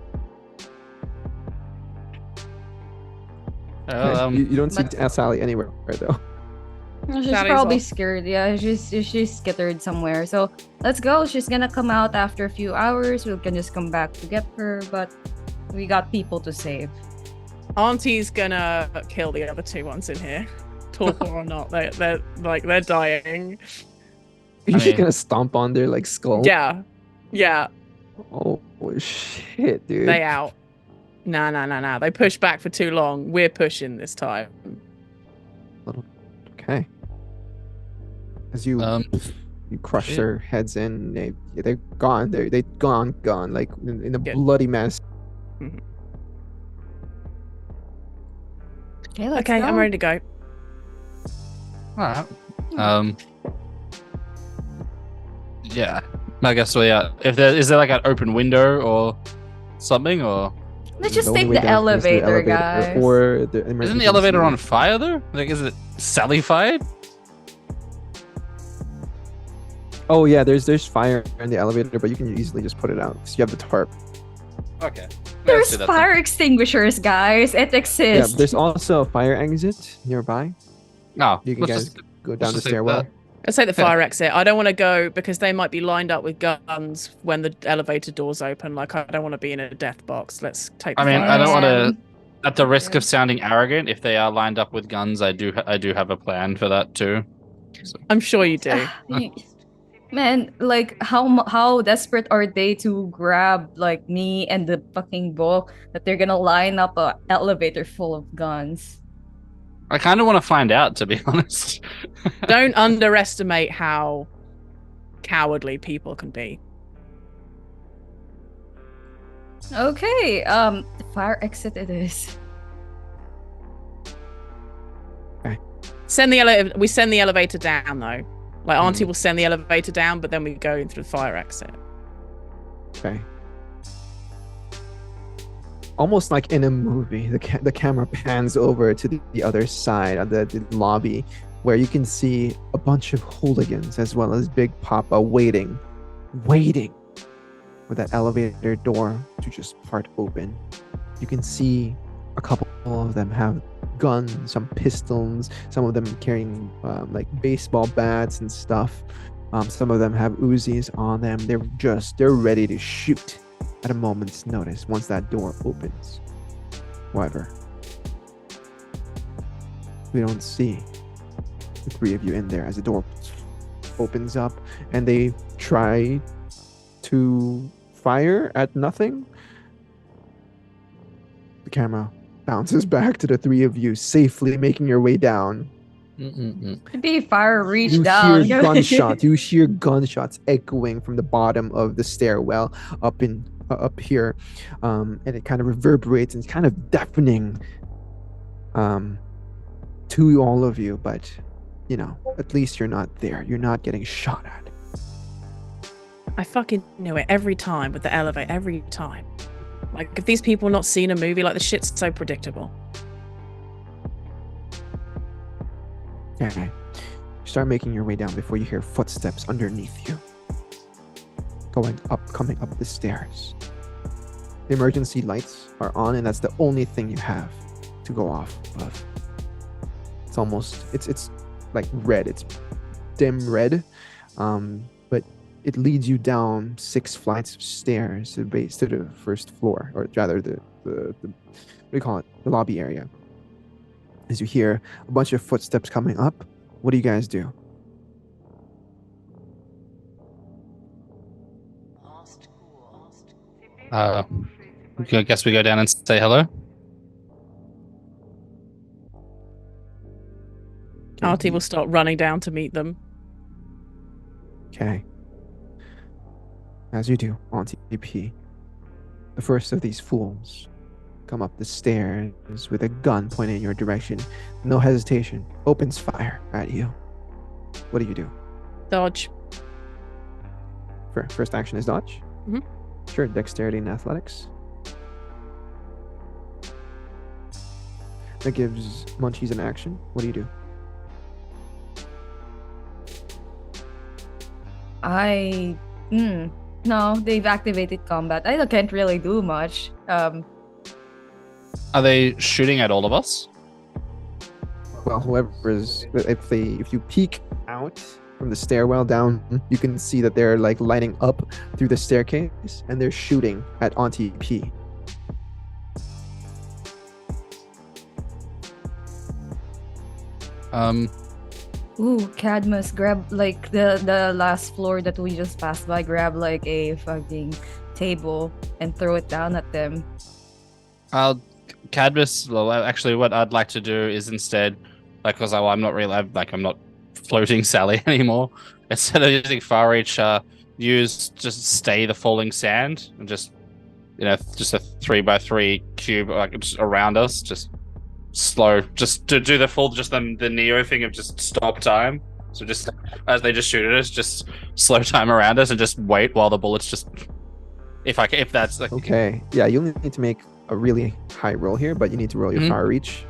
You don't see Sally anywhere though. She's probably scared. Yeah, she's scattered somewhere. So let's go. She's gonna come out after a few hours. We can just come back to get her, but we got people to save. Auntie's gonna kill the other two ones in here, torpor or not. They're dying. You're just gonna stomp on their like skull. Yeah. Oh shit, dude. They out. Nah. They pushed back for too long. We're pushing this time. Okay. As you crush their heads in, they're gone. They're gone like in a bloody mess. Mm-hmm. Okay, let's go. I'm ready to go. All right. Yeah. I guess so. Yeah. If there is there like an open window or something, or Let's just only take way the down is elevator, guys. or the isn't emergency. the elevator on fire though? Like, is it Sally fired? Oh yeah, there's fire in the elevator, but you can easily just put it out because you have the tarp. Okay. There's fire extinguishers, guys. It Yeah, exists. there's also a fire exit nearby. No. You can guys go down the just take stairwell. that. Let's take the Yeah. fire exit. I don't want to go because they might be lined up with guns when the elevator doors open. Like, I don't want to be in a death box. Let's take the I mean, fire I don't exit. want to. At the risk Okay. of sounding arrogant, if they are lined up with guns, I do have a plan for that too. I'm sure you do. Man, like how desperate are they to grab like me and the fucking book that they're gonna line up a elevator full of guns? I kind of want to find out, to be honest. Don't underestimate how cowardly people can be. Okay, the fire exit it is. We send the elevator down though. Like Auntie will send the elevator down, but then we go into the fire exit. Okay. Almost like in a movie, the camera pans over to the other side of the lobby, where you can see a bunch of hooligans as well as Big Papa waiting for that elevator door to just part open. You can see a couple of them have guns, some pistols, some of them carrying like baseball bats and stuff. Some of them have Uzis on them. They're ready to shoot at a moment's notice once that door opens. However, we don't see the three of you in there as the door opens up, and they try to fire at nothing. The camera bounces back to the three of you safely making your way down. Maybe fire reach You down. hear gunshots. You hear gunshots echoing from the bottom of the stairwell up here, and it kind of reverberates and it's kind of deafening to all of you. But at least you're not there. You're not getting shot at. I fucking knew it every time with the elevator. Every time. Like, if these people not seen a movie, like, the shit's so predictable. Okay. You start making your way down before you hear footsteps underneath you. Coming up the stairs. The emergency lights are on, and that's the only thing you have to go off of. It's like red. It's dim red. But it leads you down 6 flights of stairs to the first floor, or rather the what do you call it? The lobby area. As you hear a bunch of footsteps coming up, what do you guys do? I guess we go down and say hello. Auntie will start running down to meet them. Okay. As you do, Auntie P, the first of these fools come up the stairs with a gun pointed in your direction. No hesitation, opens fire at you. What do? Dodge. First action is dodge? Mhm. Sure, dexterity and athletics. That gives Munchies an action. What do? No, they've activated combat. I can't really do much. Are they shooting at all of us? Well, if you peek out from the stairwell down, you can see that they're like lining up through the staircase and they're shooting at Auntie P. Ooh, Cadmus, grab like the last floor that we just passed by. Grab like a fucking table and throw it down at them. Cadmus. Well, actually, what I'd like to do is instead, because I'm not floating Sally anymore. Instead of using far reach, just stay the falling sand and just a 3x3 cube just around us, just slow, just to do the full, just the Neo thing of just stop time. So just as they just shoot at us, just slow time around us and just wait while the bullets just. If that's like Okay. Yeah, you'll need to make a really high roll here, but you need to roll your Mhm. fire reach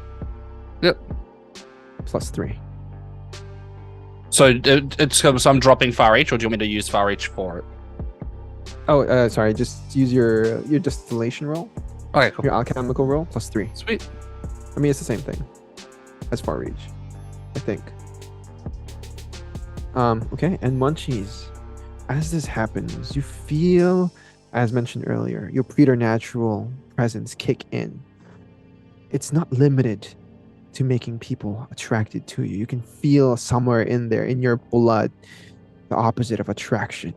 Yep. +3. So so I'm dropping far reach, or do you want me to use far reach for it? Oh, sorry. Just use your distillation roll, Okay, cool. your alchemical roll +3. Sweet. I mean, it's the same thing as far reach, I think. Okay, and Munchies, as this happens, you feel, as mentioned earlier, your preternatural presence kick in. It's not limited to making people attracted to you. You can feel somewhere in there, in your blood, the opposite of attraction.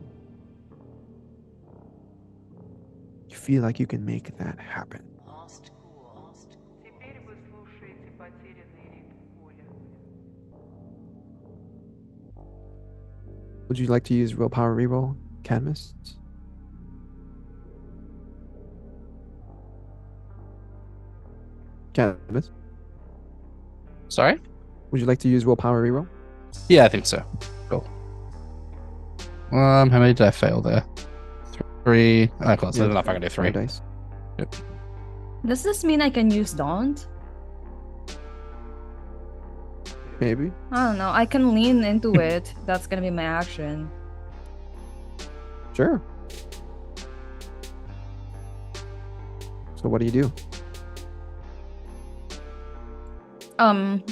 You feel like you can make that happen. Теперь вы слушаете потерянный ритм поля. Would you like to use willpower reroll, Cadmus? Cadmus, Sorry. would you like to use willpower reroll? Yeah, I think so. Cool. How many did I fail there? 3. Oh, cool. So there's enough. I can do 3. 3 dice. Does this mean I can use Daunt? Maybe. I don't know. I can lean into it. That's gonna be my action. Sure. So what do you do?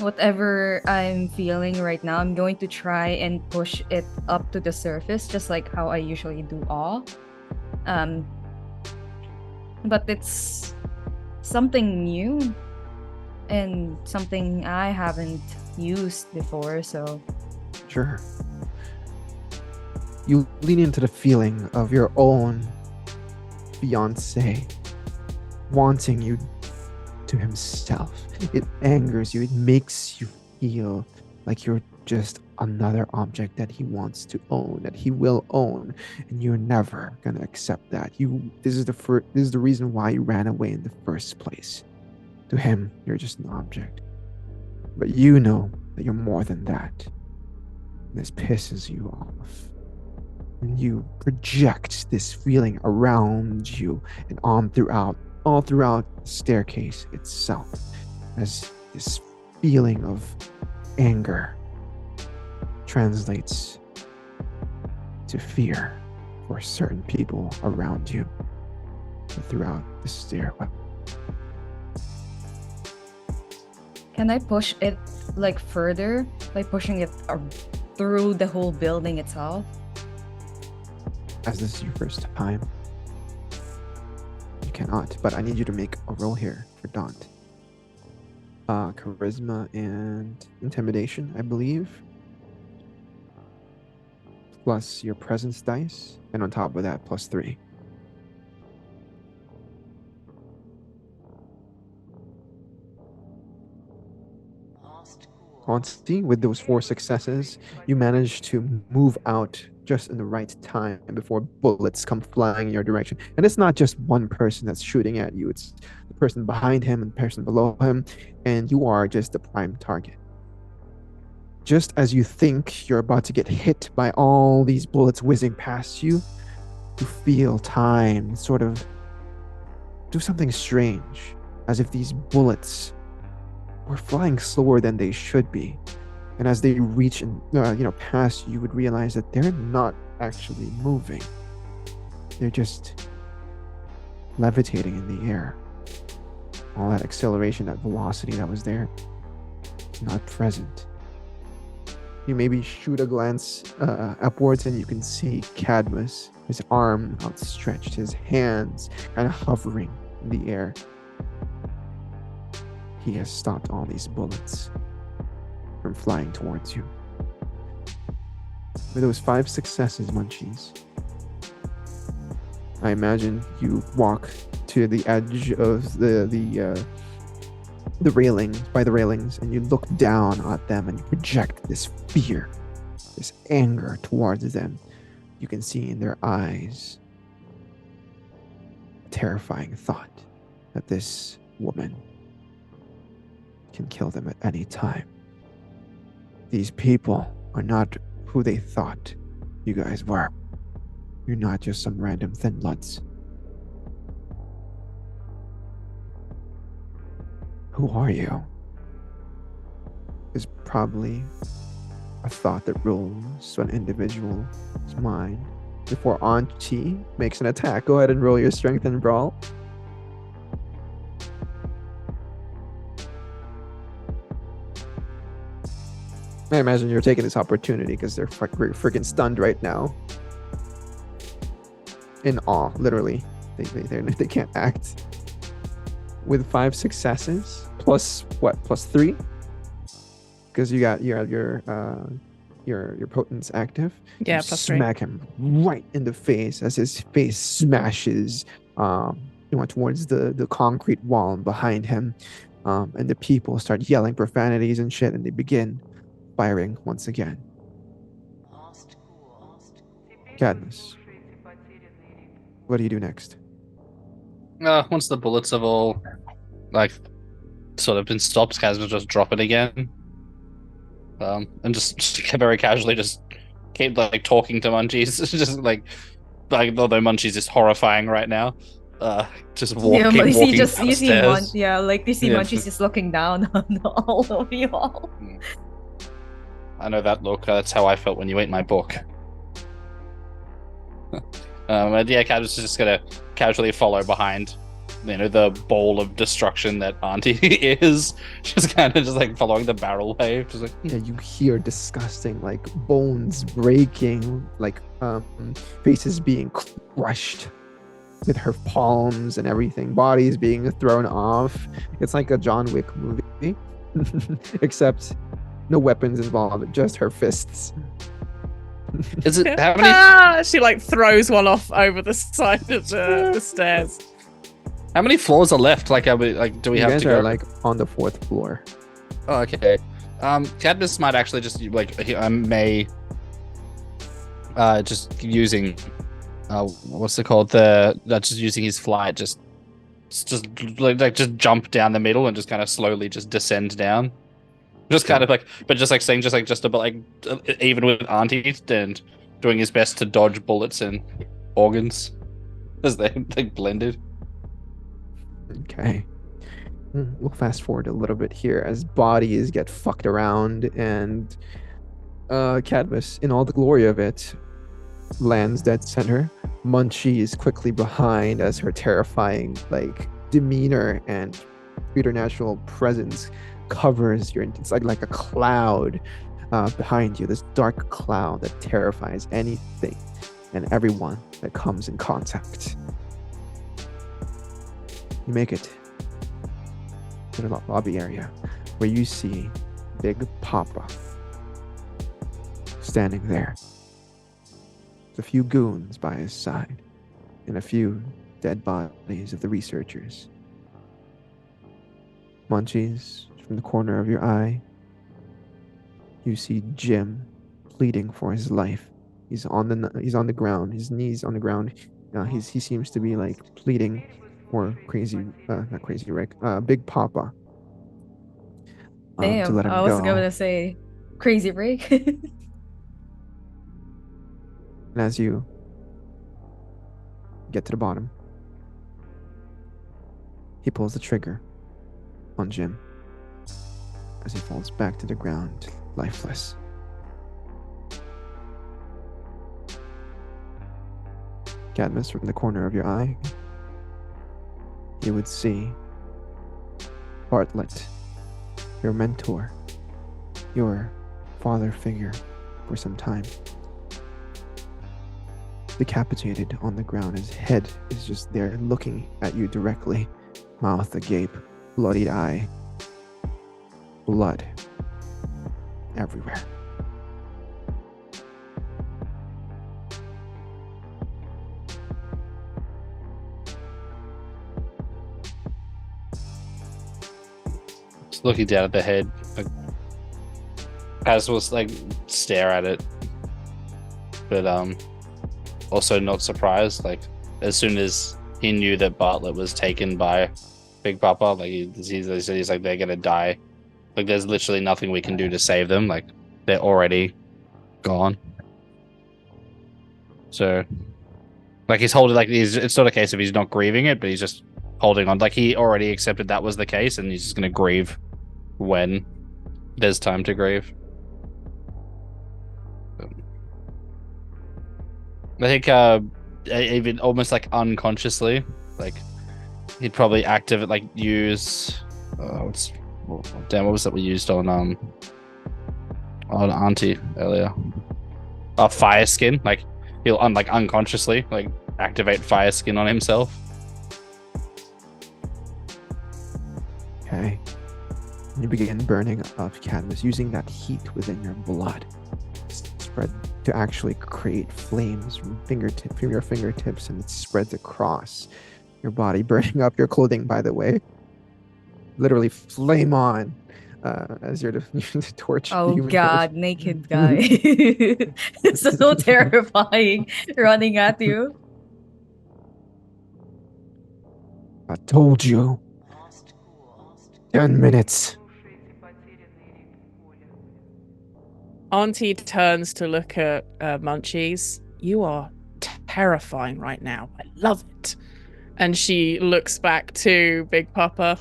Whatever I'm feeling right now, I'm going to try and push it up to the surface, just like how I usually do awe. But it's something new and something I haven't used before, so Sure. You lean into the feeling of your own fiance wanting you to himself. It angers you. It makes you feel like you're just another object that he wants to own, that he will own, and you're never gonna accept that. This is the reason why you ran away in the first place. To him, you're just an object. But you know that you're more than that. This pisses you off. And you project this feeling around you and all throughout the staircase itself, as this feeling of anger translates to fear for certain people around you throughout the stairwell. can I push it like further by pushing it through the whole building itself? As this is your first time, you cannot, but I need you to make a roll here for Daunt. Charisma and intimidation, I believe. Plus your presence dice, and on top of that, +3. Constantine, with those 4 successes, you manage to move out just in the right time before bullets come flying in your direction. And it's not just one person that's shooting at you, it's the person behind him and the person below him, and you are just the prime target. Just as you think you're about to get hit by all these bullets whizzing past you, you feel time sort of do something strange, as if these bullets were flying slower than they should be. And as they reach and past you, you would realize that they're not actually moving. They're just levitating in the air. All that acceleration, that velocity that was there, not present. You maybe shoot a glance upwards and you can see Cadmus, his arm outstretched, his hands kind of hovering in the air. He has stopped all these bullets from flying towards you. With those 5 successes, Munchies, I imagine you walk to the edge of the railings, and you look down at them and you project this fear, this anger towards them. You can see in their eyes a terrifying thought that this woman can kill them at any time. These people are not who they thought you guys were. You're not just some random thin bloods. Who are you? Is probably a thought that rolls to an individual's mind before Auntie makes an attack. Go ahead and roll your strength and brawl. I imagine you're taking this opportunity because they're freaking stunned right now. In awe, literally. They can't act. With 5 successes, plus what? Plus 3? Because you got your potence active. Yeah, You plus 3. smack him right in the face as his face smashes towards the concrete wall behind him. And the people start yelling profanities and shit, and they begin firing once again. Cadmus, what do you do next? Once the bullets have all, like, sort of been stopped, Kaz will just drop it again. And just very casually just keep, like, talking to Munchies. Just, like, although Munchies is horrifying right now. Just Yeah, but walking you see downstairs. Munchies Yeah. just looking down on all of you all. I know that look. That's how I felt when you ate my book. And yeah, Kaz is just gonna casually follow behind, the ball of destruction that Auntie is. Just kind of just like following the barrel wave. Just like, Yeah, you hear disgusting, like bones breaking, like faces being crushed with her palms and everything, bodies being thrown off. It's like a John Wick movie, except no weapons involved, just her fists. is it how many? She like throws one off over the side of the stairs. How many floors are left? Like, do we You have guys to go? are like on the 4th floor. Oh, okay. Cadmus might actually just may just using what's it called, just using his flight, just jump down the middle and just kind of slowly just descend down, just kind of like, but just like saying just about like even with Auntie and doing his best to dodge bullets and organs as they blended. Okay. We'll fast forward a little bit here as bodies get fucked around, and Cadmus, in all the glory of it, lands dead center. Munchie is quickly behind as her terrifying like demeanor and preternatural presence covers your. It's like a cloud behind you, this dark cloud that terrifies anything and everyone that comes in contact. You make it to the lobby area where you see Big Papa standing there with a few goons by his side and a few dead bodies of the researchers. Munchies, from the corner of your eye, you see Jim pleading for his life. He's on the ground, his knees on the ground. He seems to be like pleading for not Crazy Rick, Big Papa. To Damn, let him I was go. gonna say Crazy Rick. And as you get to the bottom, he pulls the trigger on Jim as he falls back to the ground, lifeless. Cadmus, from the corner of your eye, you would see Bartlett, your mentor, your father figure for some time, decapitated on the ground. His head is just there looking at you directly, mouth agape, bloodied eye, blood everywhere. Just looking down at the head, like, as was like stare at it, but also not surprised. Like, as soon as he knew that Bartlett was taken by Big Papa, like he's like, they're gonna die. Like, there's literally nothing we can do to save them. Like, they're already gone. So, like he's holding, it's not a case of he's not grieving it, but he's just holding on. Like he already accepted that was the case, and he's just going to grieve when there's time to grieve. I think even almost like unconsciously, like he'd probably use what was that we used on Auntie earlier? Fire skin. Like he'll unconsciously activate fire skin on himself. Okay. You begin burning up Cadmus using that heat within your blood. Spread to actually create flames from your fingertips, and it spreads across your body, burning up your clothing, by the way. Literally flame on as you're using the torch. Oh human God, torch. naked guy. It's so terrifying running at you. I told you. 10 minutes. Слушайте потерянный ритм поля. Auntie turns to look at Munchies. You are terrifying right now. I love it. And she looks back to Big Papa.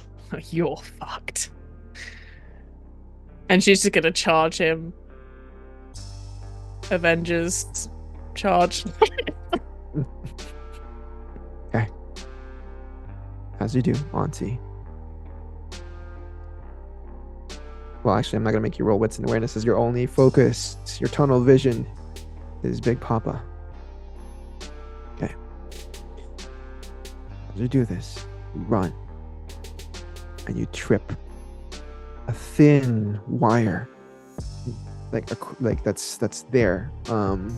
You're fucked. And she's just gonna charge him. Avengers charge. Okay. As you do, Auntie. Well, actually, I'm not going to make you roll wits and awareness as your only focus. Your tunnel vision is Big Papa. Okay. As you do this, you run. And you trip a thin wire. Like that's there. In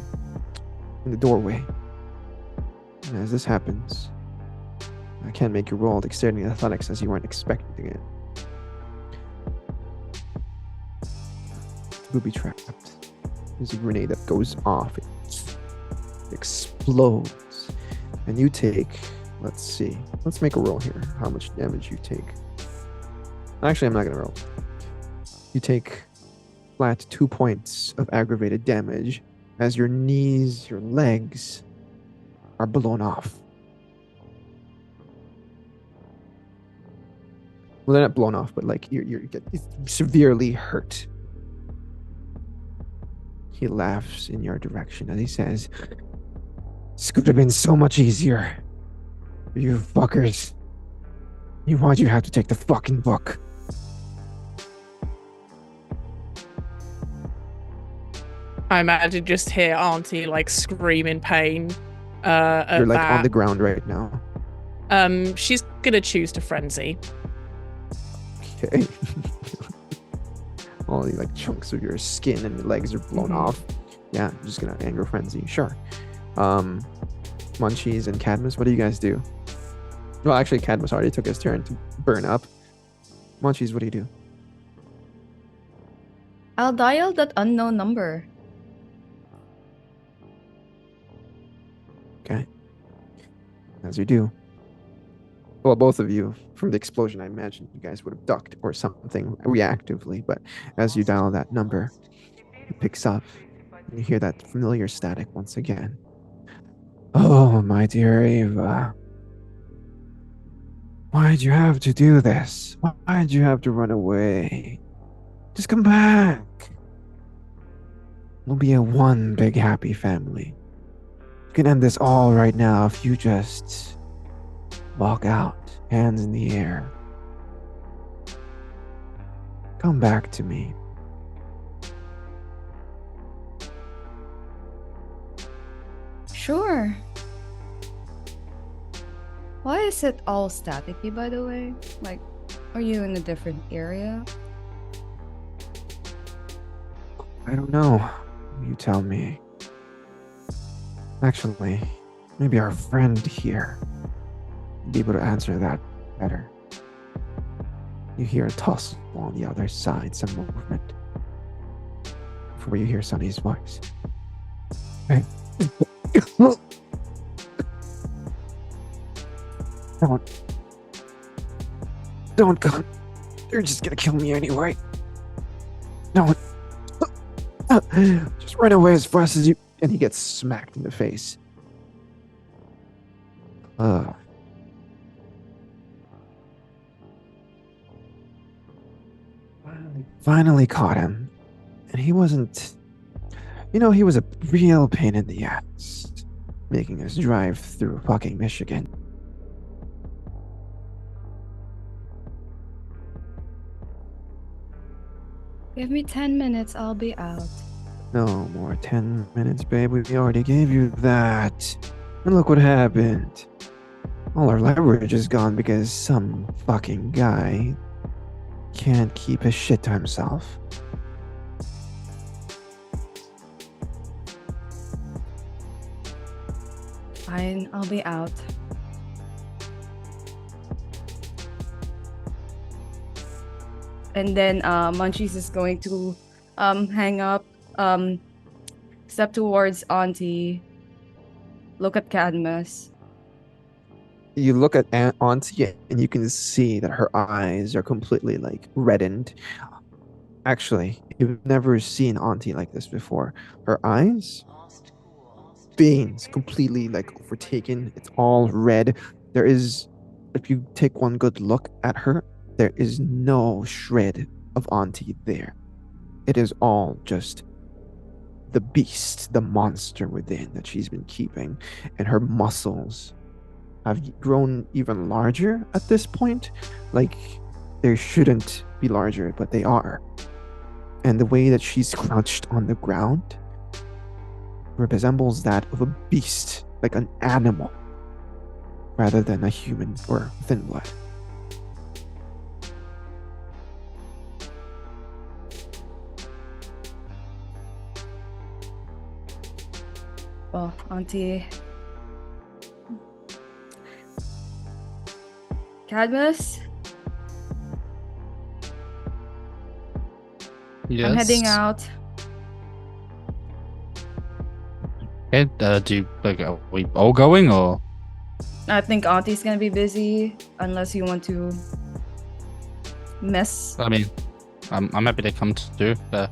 the doorway. And as this happens, I can't make you roll dexterity and athletics as you weren't expecting it. Booby trapped. There's a grenade that goes off. It explodes. And you take, let's see. Let's make a roll here. How much damage you take. Actually, I'm not going to roll. You take flat 2 points of aggravated damage as your knees, your legs are blown off. Well, they're not blown off, but like you get severely hurt. He laughs in your direction as he says, "This could have been so much easier. You fuckers. Why'd you have to take the fucking book?" I imagine just hear Auntie scream in pain. You're on the ground right now. She's gonna choose to frenzy. Okay. All the chunks of your skin and your legs are blown off. Yeah, I'm just gonna anger frenzy. Sure. Munchies and Cadmus, what do you guys do? Well, actually, Cadmus already took his turn to burn up. Munchies, what do you do? I'll dial that unknown number. Okay. As you do. Well, both of you, from the explosion, I imagine you guys would have ducked or something reactively, but as you dial that number, it picks up, and you hear that familiar static once again. "Oh, my dear Ava. Why'd you have to do this? Why'd you have to run away? Just come back. We'll be a one big happy family. You can end this all right now if you just walk out, hands in the air. Come back to me." Sure. Why is it all staticky, by the way? Are you in a different area? I don't know. You tell me. Actually, maybe our friend here will be able to answer that better. You hear a tussle on the other side, some movement, before you hear Sonny's voice. Hey. Don't come. You're just gonna kill me anyway. No. Just run away as fast as you. And he gets smacked in the face. Finally caught him. And he wasn't. He was a real pain in the ass, making us drive through fucking Michigan. Give me 10 minutes, I'll be out. No more 10 minutes, babe. We already gave you that. And look what happened. All our leverage is gone because some fucking guy can't keep his shit to himself. Fine, I'll be out. And then Munchies is going to hang up, step towards Auntie, look at Cadmus. You look at Auntie and you can see that her eyes are completely like reddened. Actually, you've never seen Auntie like this before. Her eyes, veins completely like overtaken. It's all red. There is, if you take one good look at her, there is no shred of Auntie there. It is all just the beast, the monster within that she's been keeping, and her muscles have grown even larger at this point. Like, they shouldn't be larger, but they are. And the way that she's crouched on the ground resembles that of a beast, like an animal, rather than a human or thin blood. Well, Auntie. Cadmus? Yes. I'm heading out. Okay, do you, like, are we all going, or? I think Auntie's gonna be busy, unless you want to mess. I mean, I'm happy to come to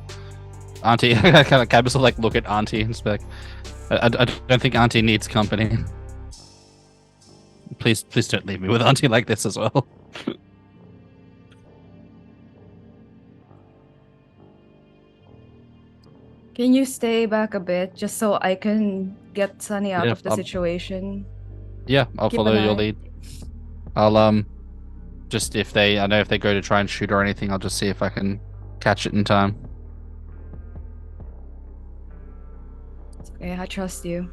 Auntie. Cadmus will like look at Auntie and be like, I don't think Auntie needs company. Please don't leave me with Auntie like this as well. Can you stay back a bit, just so I can get Sunny out Yeah, of the situation? Yeah, I'll Keep follow an your eye. lead. I'll just I know if they go to try and shoot or anything, I'll just see if I can catch it in time. Okay, I trust you.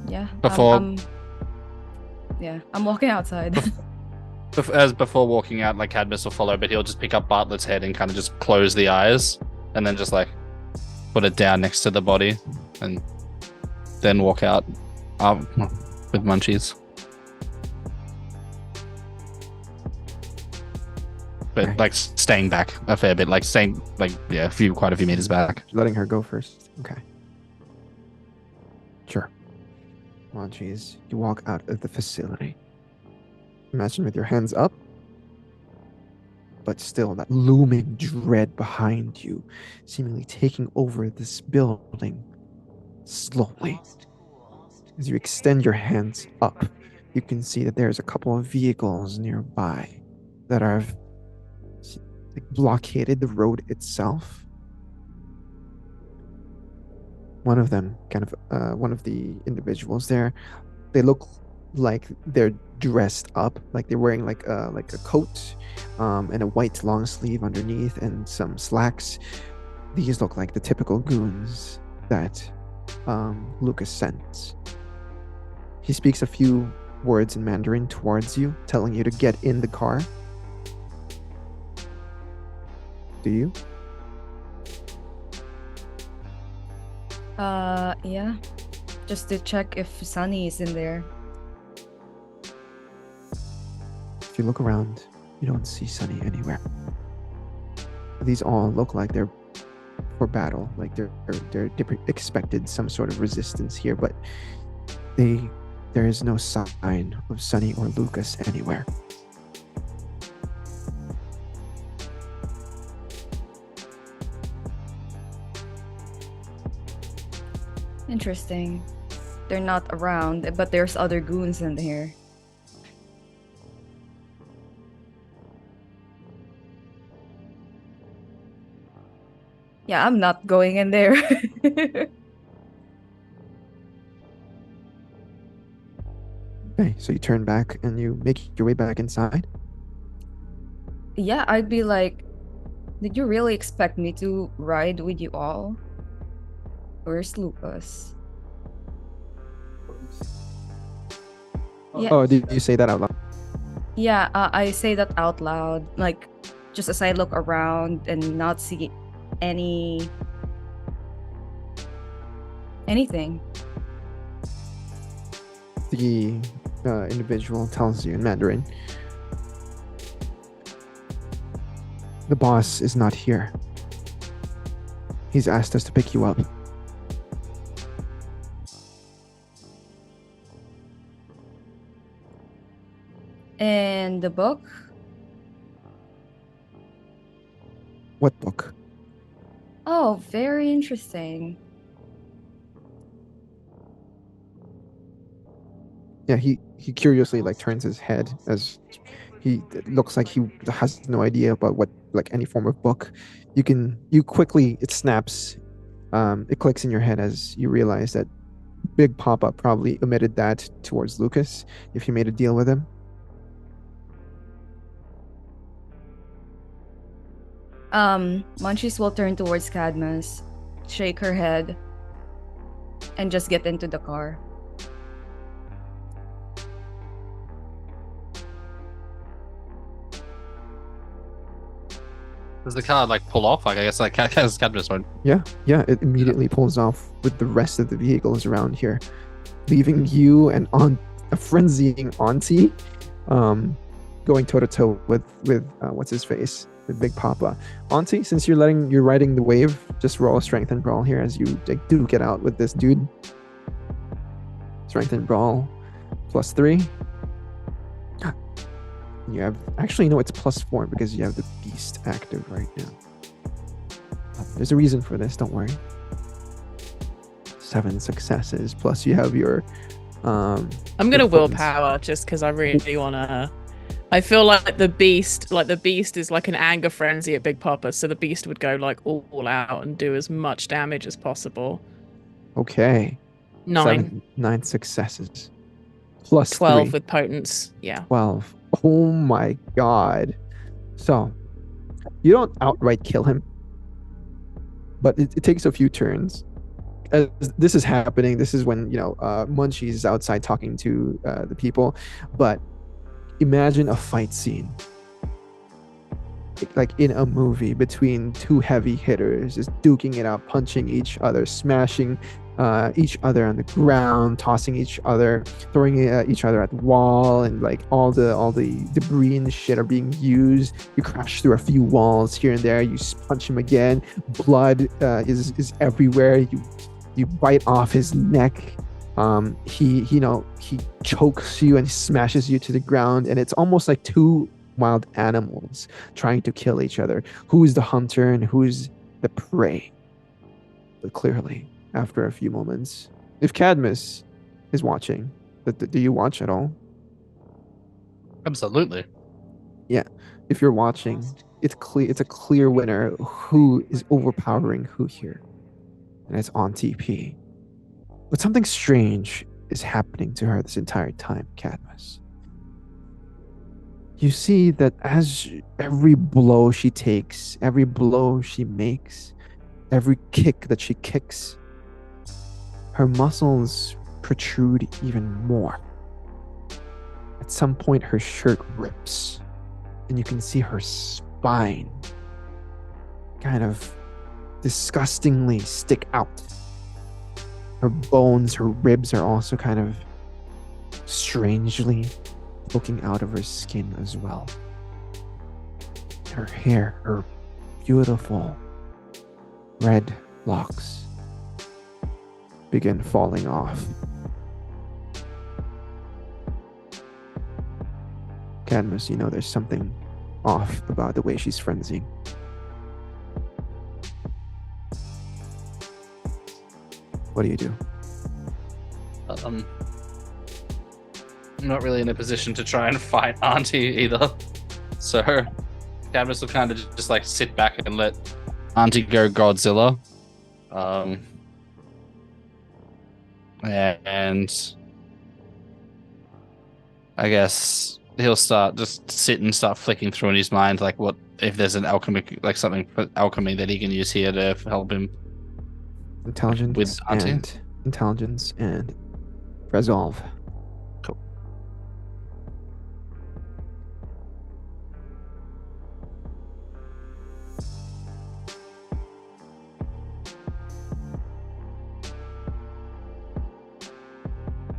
Yeah. Before- Yeah, I'm walking outside. As before walking out, like Cadmus will follow, but he'll just pick up Bartlett's head and kind of just close the eyes, and then just like put it down next to the body, and then walk out with Munchies. But like staying back a fair bit, like staying like quite a few meters back. Letting her go first. Okay. Sure. Munchies, you walk out of the facility. Imagine with your hands up, but still that looming dread behind you, seemingly taking over this building slowly. As you extend your hands up, you can see that there's a couple of vehicles nearby that are blockaded the road itself. One of them, one of the individuals there, they look like they're dressed up, like they're wearing like a coat and a white long sleeve underneath and some slacks. These look like the typical goons that Lucas sends. He speaks a few words in Mandarin towards you, telling you to get in the car. Do you? Yeah. Just to check if Sunny is in there. If you look around, you don't see Sunny anywhere. These all look like they're for battle, like they're expected some sort of resistance here, but there is no sign of Sunny or Lucas anywhere. Interesting. They're not around, but there's other goons in here. Yeah, I'm not going in there. Okay, so you turn back and you make your way back inside. Yeah, I'd be like, did you really expect me to ride with you all? Where's Lucas? Yeah. Oh, did you say that out loud? Yeah, I say that out loud, like just as I look around and not see anything. The individual tells you in Mandarin, the boss is not here. He's asked us to pick you up. And the book? What book? Oh, very interesting. Yeah, he curiously like turns his head as he it looks like he has no idea about what like any form of book. You quickly it snaps, it clicks in your head as you realize that Big Papa probably omitted that towards Lucas if he made a deal with him. Munchies will turn towards Cadmus, shake her head, and just get into the car. Does the car like pull off? Like I guess like Cadmus won't. Yeah, it immediately pulls off with the rest of the vehicles around here, leaving you and a frenzying Auntie, going toe to toe with what's his face, with Big Papa. Auntie, since you're riding the wave, just roll a strength and brawl here as you do get out with this dude. Strength and brawl, +3. You have actually no, it's +4 because you have the beast active right now. There's a reason for this, don't worry. 7 successes plus you have your I'm gonna your buttons. willpower just because I really wanna. I feel like the beast is like an anger frenzy at Big Papa, so the beast would go like all out and do as much damage as possible. Okay. 9, 9 successes. Plus 12 3. with potence. Yeah. 12. Oh my god. So you don't outright kill him, but it takes a few turns. As this is happening, this is when Munchie is outside talking to the people, but imagine a fight scene like in a movie between two heavy hitters just duking it out, punching each other, smashing each other on the ground, tossing each other, throwing each other at the wall, and like all the debris and shit are being used. You crash through a few walls here and there. You punch him again. Blood is everywhere. You bite off his neck. He chokes you and smashes you to the ground, and it's almost like two wild animals trying to kill each other. Who's the hunter and who's the prey? But clearly, after a few moments, if Cadmus is watching, do you watch at all? Absolutely. Yeah, if you're watching, it's clear. It's a clear winner. Who is overpowering who here? And it's Auntie P. But something strange is happening to her this entire time, Cadmus. You see that as every blow she takes, every blow she makes, every kick that she kicks, her muscles protrude even more. At some point, her shirt rips, and you can see her spine kind of disgustingly stick out. Her bones, her ribs are also kind of strangely poking out of her skin as well. Her hair, her beautiful red locks begin falling off. Cadmus, there's something off about the way she's frenzying. What do you do? I'm not really in a position to try and fight Auntie either. So Cadmus will kind of just like sit back and let Auntie go Godzilla. And I guess he'll just sit and start flicking through in his mind, like what if there's an alchemy, like something for alchemy that he can use here to help him Intelligence with Auntie. and intelligence and resolve. Cool.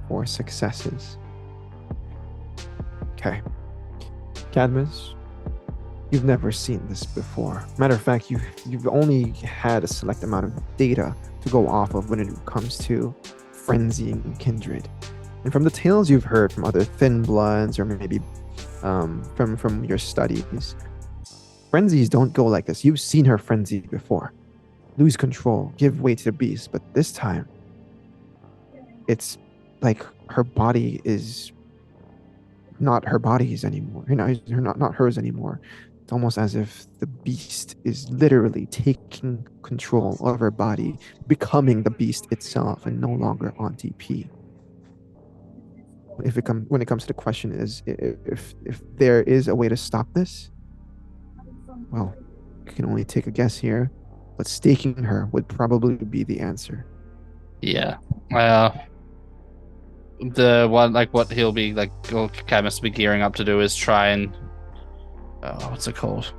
Four successes. Okay. Cadmus, you've never seen this before. Matter of fact, you've only had a select amount of data to go off of when it comes to frenzying kindred. And from the tales you've heard from other thin bloods or maybe from your studies, frenzies don't go like this. You've seen her frenzy before. Lose control, give way to the beast, but this time it's like her body is not her body's anymore. Not hers anymore. It's almost as if the beast is literally taking control of her body, becoming the beast itself and no longer Auntie P. When it comes to the question is if there is a way to stop this, well, you can only take a guess here, but staking her would probably be the answer. Yeah. The one, like, what he'll be like, or Cadmus will be gearing up to do is try and what's it called?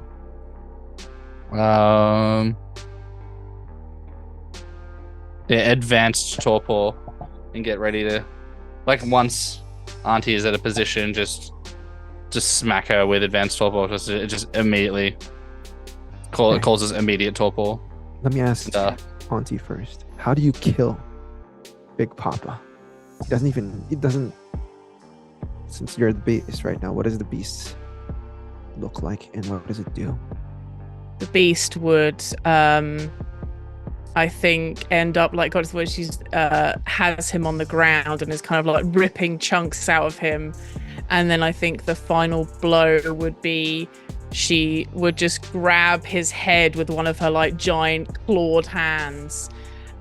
The advanced torpor, and get ready to, like, once Auntie is at a position, just smack her with advanced torpor. Just immediately Okay. causes immediate torpor. Let me ask Auntie first. How do you kill Big Papa? It doesn't, since you're the beast right now, what does the beast look like and what does it do? The beast would, I think, end up like God, where she's has him on the ground and is kind of like ripping chunks out of him, and then I think the final blow would be she would just grab his head with one of her like giant clawed hands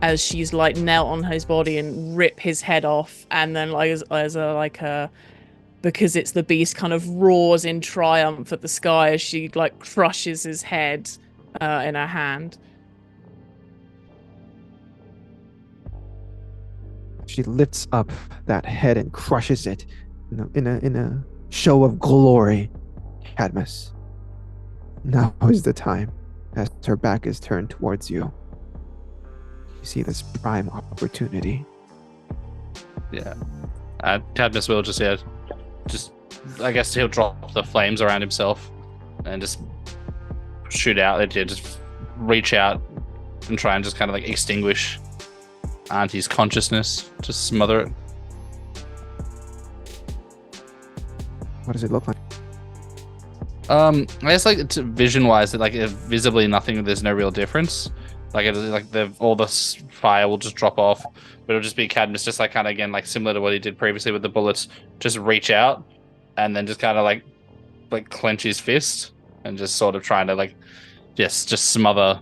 as she's like knelt on his body and rip his head off, and then like as a because it's the beast, kind of roars in triumph at the sky as she like crushes his head in her hand. She lifts up that head and crushes it in a show of glory. Cadmus, now is the time. As her back is turned towards you, you see this prime opportunity. Yeah. Cadmus will just I guess he'll drop the flames around himself and just shoot out. Just reach out and try and just kind of like extinguish Auntie's consciousness, just smother it. What does it look like? I guess like vision wise, like visibly nothing. There's no real difference. Like all the fire will just drop off, but it'll just be Cadmus, just like kind of again like similar to what he did previously with the bullets. Just reach out and then just kind of like clench his fist and just sort of trying to like just smother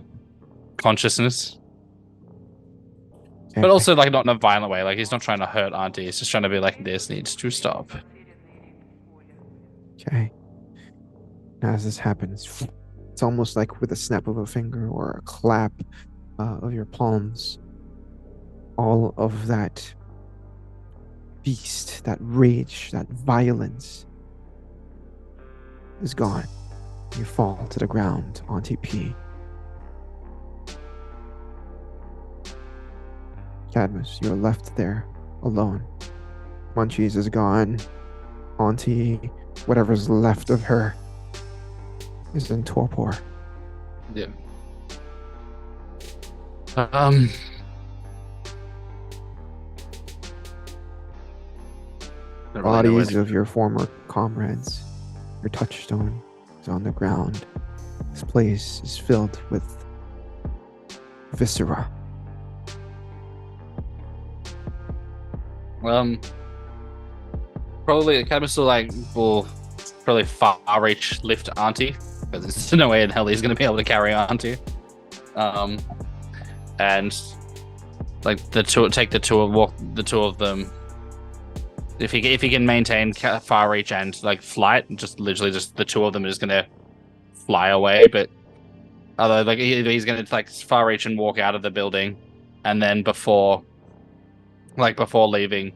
consciousness. Okay. But also like not in a violent way. Like he's not trying to hurt Auntie. He's just trying to be like, this needs to stop. Okay. Now, as this happens, it's almost like with a snap of a finger or a clap of your palms. All of that beast, that rage, that violence is gone. You fall to the ground, Auntie P. Cadmus, you're left there alone. Munchies is gone. Auntie, whatever's left of her, is in torpor. Yeah. Bodies of your former comrades, your touchstone is on the ground. This place is filled with viscera. Probably Cadmus will probably far reach lift Auntie because there's no way in hell he's going to be able to carry Auntie. And like the two of them. If he can maintain far reach and like flight, just literally just the two of them are just going to fly away. But although like he's going to like far reach and walk out of the building, and then before leaving.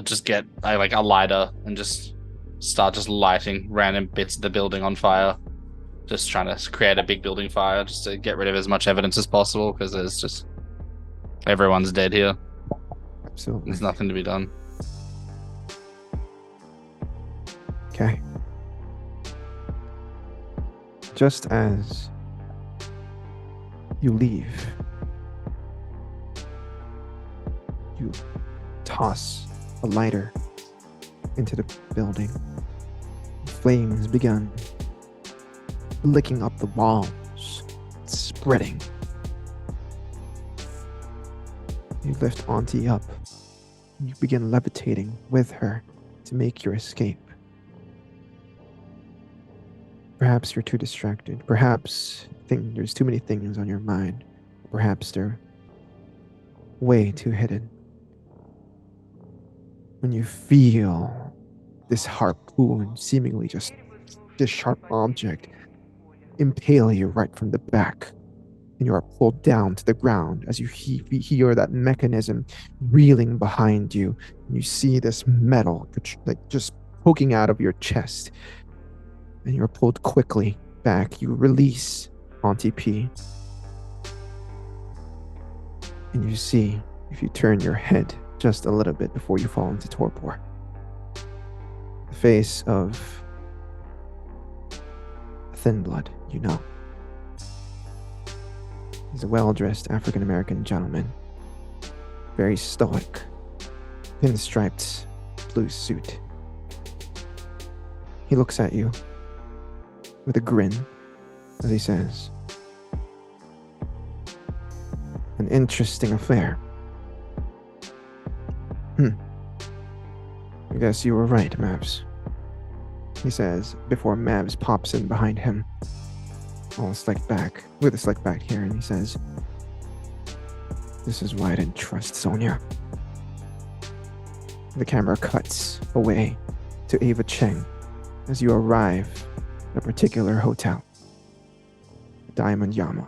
Just get like a lighter and just start just lighting random bits of the building on fire. Just trying to create a big building fire just to get rid of as much evidence as possible because there's just everyone's dead here. Absolutely. There's nothing to be done. Okay. Just as you leave, you toss a lighter into the building. Flames begun licking up the walls, spreading. You lift Auntie up. You begin levitating with her to make your escape. Perhaps you're too distracted. Perhaps there's too many things on your mind. Perhaps they're way too hidden. When you feel this harpoon, seemingly just this sharp object, impale you right from the back, and you are pulled down to the ground as you hear that mechanism reeling behind you, and you see this metal like just poking out of your chest, and you're pulled quickly back. You release Auntie P, and you see, if you turn your head just a little bit before you fall into torpor, the face of a thin blood, you know. He's a well-dressed African-American gentleman, very stoic, pinstriped blue suit. He looks at you with a grin as he says, "An interesting affair. I guess you were right, Mavs," he says before Mavs pops in behind him, all slicked back, with a slick back hair, and he says, "This is why I didn't trust Sonia." The camera cuts away to Ava Cheng as you arrive at a particular hotel, Diamond Yama.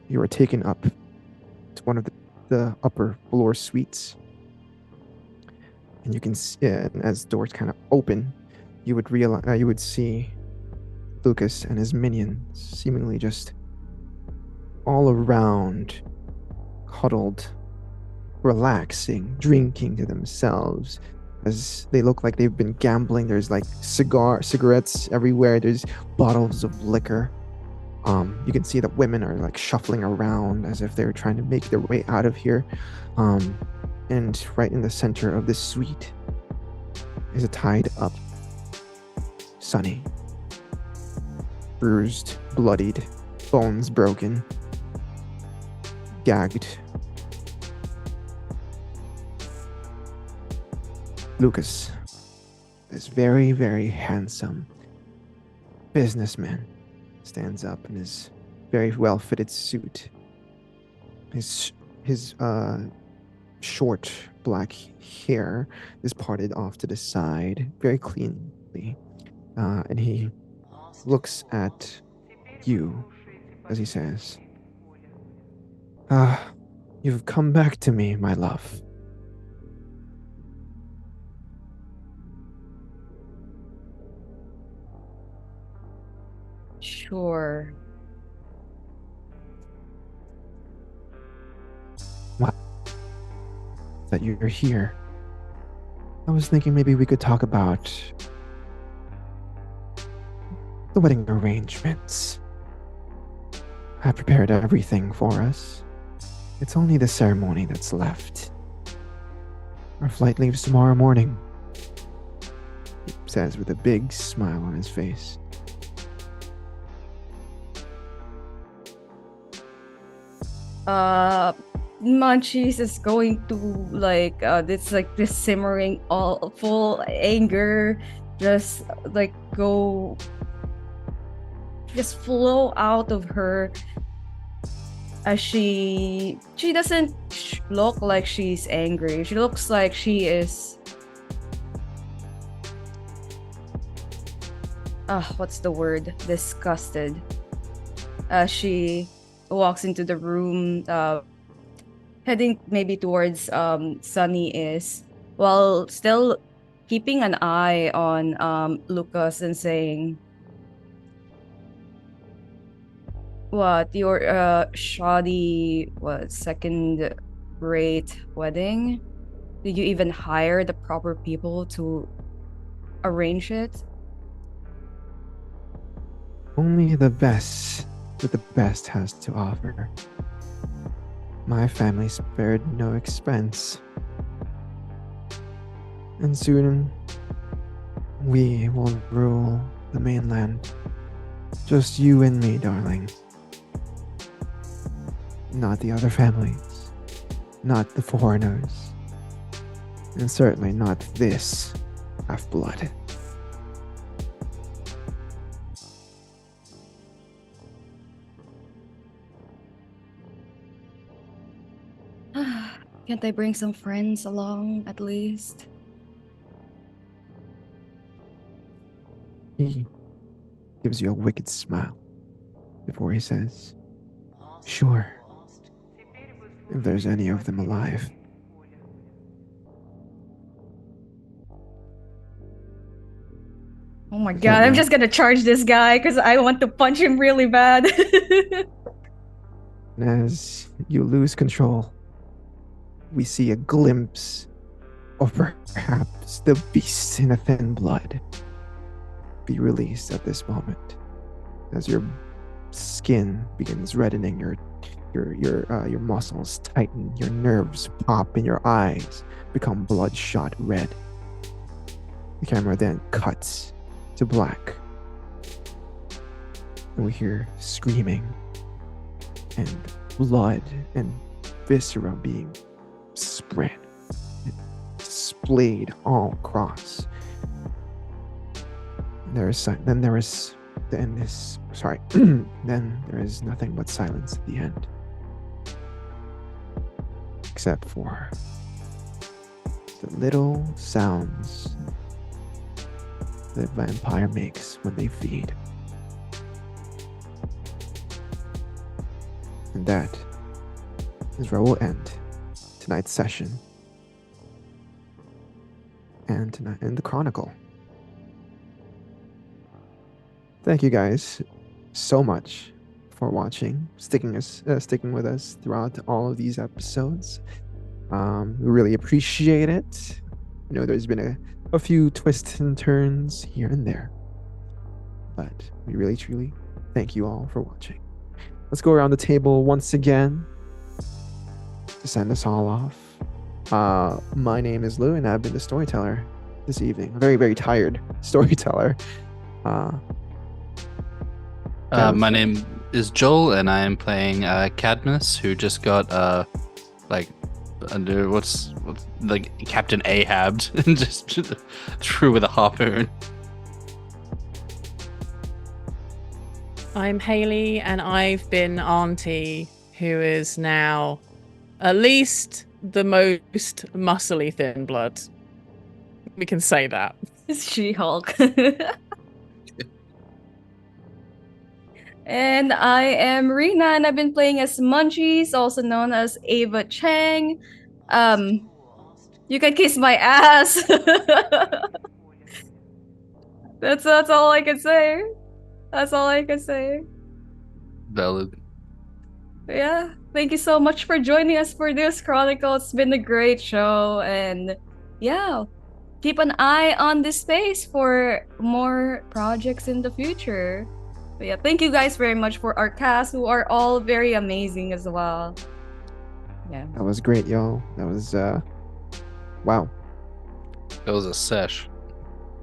You are taken up to one of the upper floor suites, and you can see, as doors kind of open, you would see Lucas and his minions seemingly just all around, huddled, relaxing, drinking to themselves, as they look like they've been gambling. There's like cigarettes everywhere. There's bottles of liquor. You can see that women are like shuffling around as if they're trying to make their way out of here. And right in the center of this suite is a tied up Sunny. Bruised, bloodied, bones broken, gagged. Lucas, this very, very handsome businessman, stands up in his very well-fitted suit. His short black hair is parted off to the side very cleanly, and he looks at you as he says, "You've come back to me, my love." Sure. That you're here. I was thinking maybe we could talk about the wedding arrangements. I prepared everything for us. It's only the ceremony that's left. Our flight leaves tomorrow morning, he says with a big smile on his face. Munchies is going to like it's like this simmering all full anger just like go just flow out of her as she doesn't look like she's angry. She looks like she is what's the word, disgusted as she walks into the room, heading maybe towards Sunny is, while still keeping an eye on Lucas and saying, "What, your shoddy second rate wedding? Did you even hire the proper people to arrange it?" Only the best that the best has to offer. My family spared no expense. And soon we will rule the mainland. Just you and me, darling. Not the other families. Not the foreigners. And certainly not this half-blood. Can't I bring some friends along at least? He gives you a wicked smile before he says, "Sure, if there's any of them alive." Oh my god, I'm just gonna charge this guy because I want to punch him really bad. And as you lose control, we see a glimpse of perhaps the beast in a thin blood be released at this moment. As your skin begins reddening, your muscles tighten, your nerves pop, and your eyes become bloodshot red. The camera then cuts to black, and we hear screaming and blood and viscera being spread and displayed all across. Then there is nothing but silence at the end, except for the little sounds that vampire makes when they feed. And that is where we'll end tonight's session and tonight in the Chronicle. Thank you guys so much for watching, sticking with us throughout all of these episodes. We really appreciate it. You know, there's been a few twists and turns here and there, but we really truly thank you all for watching. Let's go around the table once again to send us all off. My name is Lou, and I've been the storyteller this evening. A very, very tired storyteller. My name is Joel, and I am playing Cadmus, who just got under what's like Captain Ahabbed and just threw with a harpoon. I'm Haley, and I've been Auntie, who is now at least the most muscly thin blood. We can say that. It's She-Hulk. And I am Rina, and I've been playing as Munchies, also known as Ava Chang. You can kiss my ass. That's all I can say. That's all I can say. Valid. Yeah, thank you so much for joining us for this Chronicle. It's been a great show, and yeah, keep an eye on this space for more projects in the future. But yeah, thank you guys very much for our cast, who are all very amazing as well. Yeah. That was great, y'all. That was wow. That was a sesh.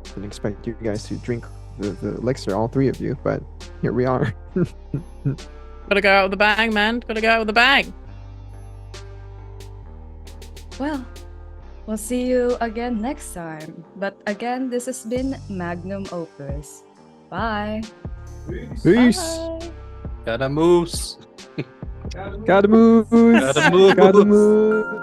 Didn't expect you guys to drink the elixir, all three of you, but here we are. Gotta go out with the bang, man. Gotta go out with the bang. Well, we'll see you again next time. But again, this has been Magnum Opus. Bye. Peace. Bye. Got a moose. Gotta move. Gotta move. Gotta move.